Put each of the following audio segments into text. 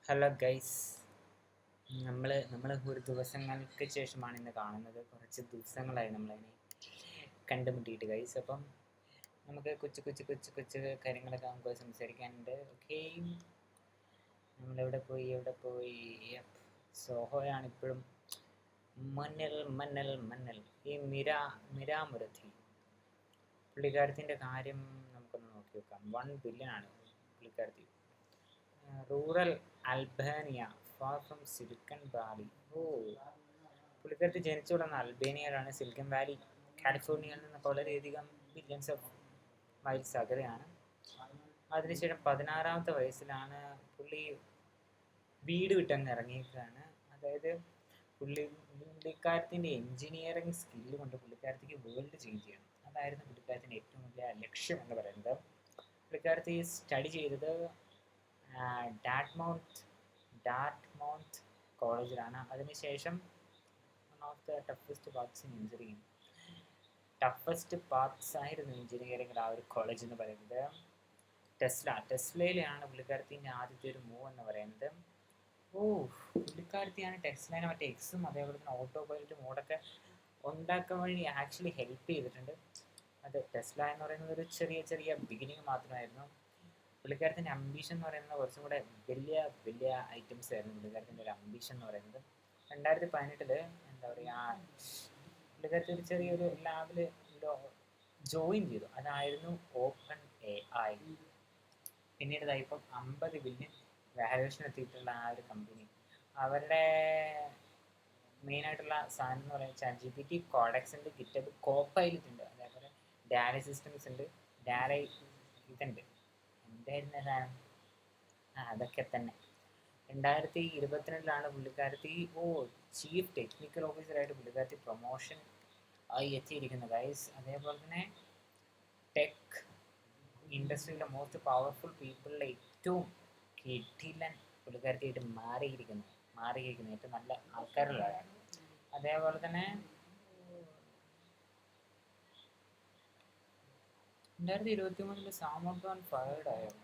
Hello guys, നമ്മൾ ഒരു ദിവസങ്ങൾക്ക് ശേഷമാണ് ഇന്ന് കാണുന്നത്. കുറച്ച് ദിവസങ്ങളായി നമ്മളതിനെ കണ്ടുമുട്ടിയിട്ട് ഗൈസ്. അപ്പം നമുക്ക് കൊച്ചു കൊച്ചു കൊച്ചു കൊച്ചു കാര്യങ്ങളൊക്കെ നമുക്ക് സംസാരിക്കാനുണ്ട്. ഓക്കെ, എവിടെ പോയി? സോഹോയാണ് ഇപ്പോഴും. മന്നൽ മന്നൽ മന്നൽ ഈ മിരാമുരത്തി പുള്ളിക്കാരത്തിൻ്റെ കാര്യം നമുക്കൊന്ന് നോക്കി വെക്കാം. 1 ബില്യൺ ആണ് പുള്ളിക്കാരത്തി. Rural Albania, far from Silicon Valley. ഓ, പുള്ളിക്കാരത്തി ജനിച്ചു വളർന്ന അൽബേനിയയിലാണ്. സിലിക്കൺ വാലി കാലിഫോർണിയയിൽ നിന്നൊക്കെ വളരെയധികം ബില്യൺസ് ഓഫ് മൈൽസ് അകലെയാണ്. അതിനുശേഷം 16-ാമത്തെ വയസ്സിലാണ് പുള്ളി വീട് വിട്ടങ്ങ് ഇറങ്ങിയിരിക്കുകയാണ്. അതായത് പുള്ളിക്കാരത്തിൻ്റെ എൻജിനീയറിങ് സ്കില്ല് കൊണ്ട് പുള്ളിക്കാരത്തിക്ക് വേൾഡ് ചേഞ്ച് ചെയ്യണം. അതായിരുന്നു പുള്ളിക്കാരത്തിൻ്റെ ഏറ്റവും വലിയ ലക്ഷ്യം എന്ന് പറയുന്നത്. പുള്ളിക്കാരത്തി സ്റ്റഡി ചെയ്തത് ഡാർട്ട്മൗത്ത് കോളേജിലാണ്. അതിനുശേഷം one of the toughest parts ആയിരുന്നു എഞ്ചിനീയറിംഗിൽ ആ ഒരു കോളേജ് എന്ന് പറയുന്നത്. ടെസ്ലയിലാണ് പുള്ളിക്കാരത്തിൻ്റെ ആദ്യത്തെ ഒരു മൂവ് എന്ന് പറയുന്നത്. ഓ, പുള്ളിക്കാരത്തിയാണ് ടെസ്ലയിലെ മറ്റേ എക്സും അതേപോലെ തന്നെ ഓട്ടോ പൈലറ്റ് മോഡൊക്കെ ഉണ്ടാക്കാൻ വേണ്ടി ആക്ച്വലി ഹെൽപ്പ് ചെയ്തിട്ടുണ്ട്. അത് ടെസ്ല എന്ന് പറയുന്നത് ഒരു ചെറിയ ചെറിയ ബിഗിനിങ് മാത്രമായിരുന്നു. പുള്ളിക്കാരത്തിൻ്റെ അംബീഷൻ എന്ന് പറയുന്നത് കുറച്ചും കൂടെ വലിയ വലിയ ഐറ്റംസ് ആയിരുന്നു. പുള്ളിക്കാരത്തിൻ്റെ ഒരു അംബീഷൻ എന്ന് പറയുന്നത് 2018 എന്താ പറയുക, പുള്ളിക്കാരത്തി ഒരു ചെറിയൊരു ലാബിൽ ജോയിൻ ചെയ്തു. അതായിരുന്നു ഓപ്പൺ AI. പിന്നീട് ഇപ്പം 50 ബില്യൺ വാല്യൂഷൻ എത്തിയിട്ടുള്ള ആ ഒരു കമ്പനി. അവരുടെ മെയിനായിട്ടുള്ള സാധനം എന്ന് പറയുന്നത് ChatGPT, കോഡെക്സ് ഉണ്ട്, ഗിറ്റബ്, കോപ്പൈലറ്റ് ഉണ്ട്, അതേപോലെ ഡാലി സിസ്റ്റംസ് ഉണ്ട്, ഇതുണ്ട്. എന്തായിരുന്ന സാധനം? അതൊക്കെ തന്നെ. 2022 പുള്ളിക്കാരത്തി ചീഫ് ടെക്നിക്കൽ ഓഫീസറായിട്ട് പുള്ളിക്കാരത്തി പ്രൊമോഷൻ ആയി എത്തിയിരിക്കുന്നു ഗൈസ്. അതേപോലെ തന്നെ ടെക് ഇൻഡസ്ട്രിയിലെ മോസ്റ്റ് പവർഫുൾ പീപ്പിളിലെ ഏറ്റവും കിടിലൻ പുള്ളിക്കാരത്തിയായിട്ട് മാറിയിരിക്കുന്നു ഏറ്റവും നല്ല ആൾക്കാരുള്ളതാണ്. അതേപോലെ തന്നെ 2023 സാമോട്ടോൺ ഫയർഡ് ആയിരുന്നു.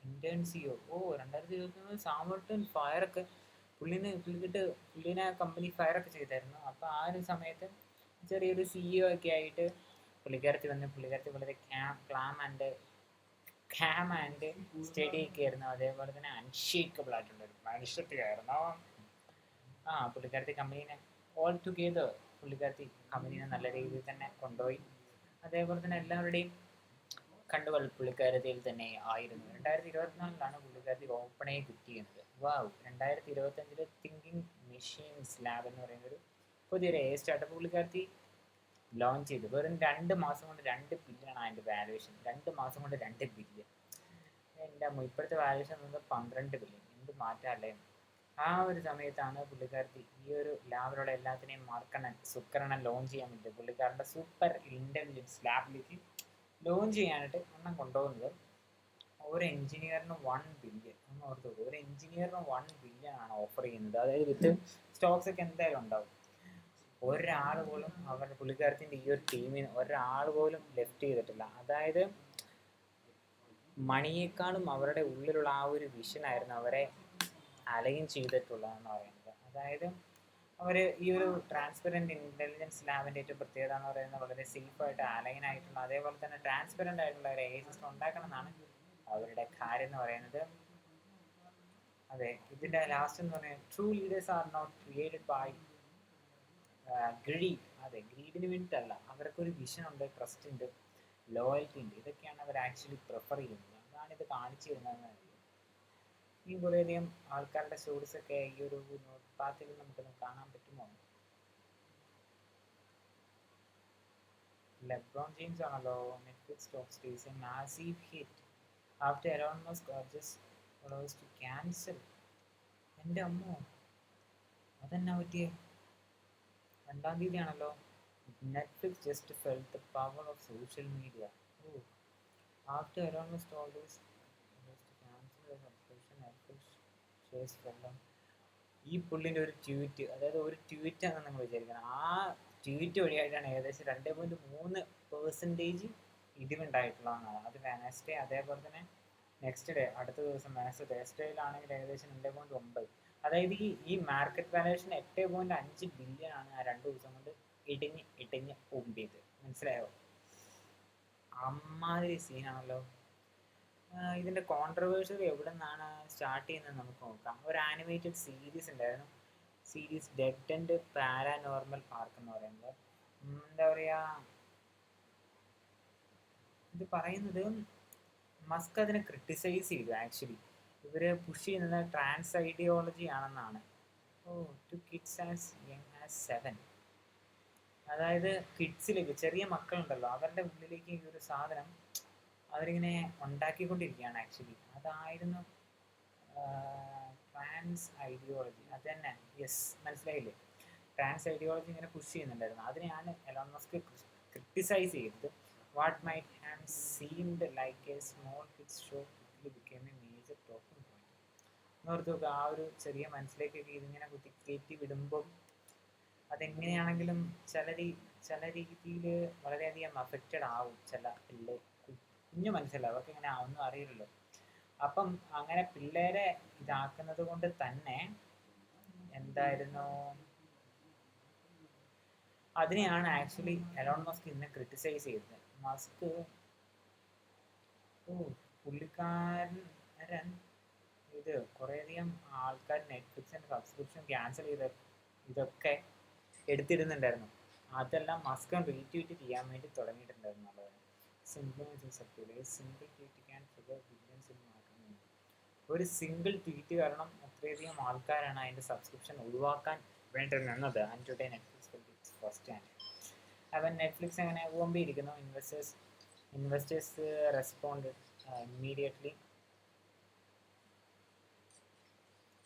Indian CEO. 2023 സാമോട്ടോൺ ഫയറൊക്കെ പുള്ളിനെ കമ്പനി ഫയറൊക്കെ ചെയ്തായിരുന്നു. അപ്പോൾ ആ ഒരു സമയത്ത് ചെറിയൊരു CEO ഒക്കെ ആയിട്ട് പുള്ളിക്കാരത്തി വളരെ കാം ആൻഡ് സ്റ്റഡി ഒക്കെ ആയിരുന്നു. അതേപോലെ തന്നെ അൺഷേക്കബിൾ ആയിട്ടുള്ളൊരു മനുഷ്യത്വമായിരുന്നു. പുള്ളിക്കാരത്തി കമ്പനീനെ ഓൾ ടുഗെദർ പുള്ളിക്കാരത്തി കമ്പനീനെ നല്ല രീതിയിൽ തന്നെ കൊണ്ടുപോയി. അതേപോലെ തന്നെ എല്ലാവരുടെയും കണ്ടുകൾ പുള്ളിക്കാരത്തിയിൽ തന്നെ ആയിരുന്നു. 2024 പുള്ളിക്കാരത്തി ഓപ്പണായി ക്വിറ്റ് ചെയ്യുന്നത്. 2025 തിങ്കിങ് മെഷീൻസ് ലാബ് എന്ന് പറയുന്നൊരു പുതിയൊരു AI സ്റ്റാർട്ടപ്പ് പുള്ളിക്കാരത്തി ലോഞ്ച് ചെയ്തു. വെറും 2 മാസം കൊണ്ട് 2 ബില്യൺ അതിൻ്റെ വാല്യൂഷൻ. 2 മാസം കൊണ്ട് 2 ബില്യൺ. എൻ്റെ ഇപ്പോഴത്തെ വാല്യൂഷൻ എന്നത് 12 ബില്യൺ. എന്ത് മാറ്റമല്ലേ! ആ ഒരു സമയത്താണ് പുള്ളിക്കാരത്തി ഈ ഒരു ലാബിലുള്ള എല്ലാത്തിനെയും സുക്കരണൻ ലോഞ്ച് ചെയ്യാൻ വേണ്ടി പുള്ളിക്കാരൻ്റെ സൂപ്പർ ഇൻ്റലിജൻസ് ലാബിലേക്ക് ലോഞ്ച് ചെയ്യാനായിട്ട് കൊണ്ടുപോകുന്നത്. ഒരു എഞ്ചിനീയറിന് 1 ബില്യൺ എന്ന് ഓർത്ത്. ഒരു എഞ്ചിനീയറിന് 1 ബില്യൺ ആണ് ഓഫർ ചെയ്യുന്നത്. അതായത് വിത്ത് സ്റ്റോക്സ് ഒക്കെ എന്തായാലും ഉണ്ടാവും. ഒരാൾ പോലും പുള്ളിക്കാരത്തിൻ്റെ ഈ ഒരു ടീമിന് ഒരാൾ പോലും ലെഫ്റ്റ് ചെയ്തിട്ടില്ല. അതായത് മണിയേക്കാളും അവരുടെ ഉള്ളിലുള്ള ആ ഒരു വിഷനായിരുന്നു അവരെ അലൈൻ ചെയ്തിട്ടുള്ളതെന്ന് പറയുന്നത്. അതായത് അവർ ഈ ഒരു ട്രാൻസ്പെറൻറ്റ് ഇൻ്റലിജൻസ് ലാബിൻ്റെ ഏറ്റവും പ്രത്യേകത എന്ന് പറയുന്നത് വളരെ സേഫായിട്ട് അലൈൻ ആയിട്ടുള്ള, അതേപോലെ തന്നെ ട്രാൻസ്പെറൻ്റ് ആയിട്ടുള്ള ഒരു AI സിസ്റ്റം ഉണ്ടാക്കണം എന്നാണ് അവരുടെ കാര്യം എന്ന് പറയുന്നത്. അതെ, ഇതിൻ്റെ ലാസ്റ്റ് എന്ന് പറയുന്നത് true leaders are not created by greed. അതെ, ഗ്രീഡിന് വേണ്ടിയിട്ടല്ല. അവർക്കൊരു വിഷൻ ഉണ്ട്, ട്രസ്റ്റ് ഉണ്ട്, ലോയൽറ്റി ഉണ്ട്. ഇതൊക്കെയാണ് അവർ ആക്ച്വലി പ്രിഫർ ചെയ്യുന്നത്. അതാണ് ഇത് കാണിച്ചു തരുന്നതെന്ന്. ഈ കുറേയധികം ആൾക്കാരുടെ സ്റ്റോറീസൊക്കെ ഈ ഒരു നോട്ട് പാത്തിൽ നമുക്കൊന്ന് കാണാൻ പറ്റുമോ? ലെബ്രോൺ ജെയിംസ് ആണല്ലോ. Netflix stocks facing massive hit after Elon Musk urges followers to cancel. എൻ്റെ അമ്മോ, അതെന്നാ പറ്റിയേ? 2-ാം തീയതിയാണല്ലോ. Netflix just felt the power of social media. After Elon Musk told us to cancel the subscription, Netflix shares fell. ഈ പുള്ളിൻ്റെ ഒരു tweet, അതായത് ഒരു ട്വീറ്റാണെന്ന് നിങ്ങൾ വിചാരിക്കണം. ആ ട്വീറ്റ് വഴിയായിട്ടാണ് ഏകദേശം 2.3% ഇടിവുണ്ടായിട്ടുള്ളതെന്നാണ്. അത് വെനസ്ഡേ. അതേപോലെ തന്നെ നെക്സ്റ്റ് ഡേ അടുത്ത ദിവസം തേഴ്സ്ഡേയിലാണെങ്കിൽ ഏകദേശം 2.9. അതായത് ഈ മാർക്കറ്റ് വാല്യൂഷൻ 8.5 ബില്യൺ ആണ് ആ 2 ദിവസം കൊണ്ട് ഇടിഞ്ഞ് പൊമ്പിയത്. മനസ്സിലായോ? അമ്മാതിരി സീനാണല്ലോ. ഇതിന്റെ കോൺട്രവേഴ്സി എവിടെ നിന്നാണ് സ്റ്റാർട്ട് ചെയ്യുന്നത് നമുക്ക് നോക്കാം. ഒരു ആനിമേറ്റഡ് സീരീസ് ഉണ്ടായിരുന്നു, series dead and paranormal park എന്ന് പറയുന്നത്. എന്താ പറയാ, ഇത് പറയുന്നത് മസ്ക് അതിനെ ക്രിട്ടിസൈസ് ചെയ്തു. ആക്ച്വലി ഇവര് പുഷ് ചെയ്യുന്നത് ട്രാൻസ് ഐഡിയോളജി ആണെന്നാണ്. To kids as young as 7. അതായത് കിഡ്സിലേക്ക്, ചെറിയ മക്കളുണ്ടല്ലോ, അവരുടെ ഉള്ളിലേക്ക് ഈ ഒരു സാധനം അവരിങ്ങനെ ഉണ്ടാക്കിക്കൊണ്ടിരിക്കുകയാണ്. ആക്ച്വലി അതായിരുന്നു ട്രാൻസ് ഐഡിയോളജി. അത് തന്നെ, യെസ്, മനസ്സിലായില്ലേ? ട്രാൻസ് ഐഡിയോളജി ഇങ്ങനെ പുഷ് ചെയ്യുന്നുണ്ടായിരുന്നു. അതിനെയാണ് എലോൺ മസ്ക് ക്രിട്ടിസൈസ് ചെയ്തത്. What might have seemed like A small kids show quickly became A major talking point. എന്നോർത്ത് നോക്കുക, ആ ഒരു ചെറിയ മനസ്സിലേക്കൊക്കെ ഇതിങ്ങനെ കയറ്റി വിടുമ്പം അതെങ്ങനെയാണെങ്കിലും ചില രീതിയിൽ വളരെയധികം അഫക്റ്റഡ് ആവും ചില കുഞ്ഞു മനസ്സില്ല, അവർക്ക് ഇങ്ങനെ ഒന്നും അറിയില്ലല്ലോ. അപ്പം അങ്ങനെ പിള്ളേരെ ഇതാക്കുന്നത് കൊണ്ട് തന്നെ എന്തായിരുന്നു, അതിനെയാണ് ആക്ച്വലി എലോൺ മസ്ക് ഇന്ന് ക്രിട്ടിസൈസ് ചെയ്തത്. മസ്ക് പുള്ളിക്കാരൻ ഇത് കുറേയധികം ആൾക്കാർ നെറ്റ്ഫ്ലിക്സിന്റെ സബ്സ്ക്രിപ്ഷൻ ക്യാൻസൽ ചെയ്ത ഇതൊക്കെ എടുത്തിടുന്നുണ്ടായിരുന്നു. അതെല്ലാം മസ്ക് റീട്വീറ്റ് ചെയ്യാൻ വേണ്ടി തുടങ്ങിയിട്ടുണ്ടായിരുന്നു. ഒരു സിംഗിൾ ട്വീറ്റ് കാരണം അത്രയധികം ആൾക്കാരാണ് അതിന്റെ സബ്സ്ക്രിപ്ഷൻ ഒഴിവാക്കാൻ വേണ്ടി നിന്നത്. And today Netflix first hand. അവൻ നെറ്റ്ഫ്ലിക്സ് അങ്ങനെ ഓമ്പിയിരിക്കുന്നു. Investors respond immediately.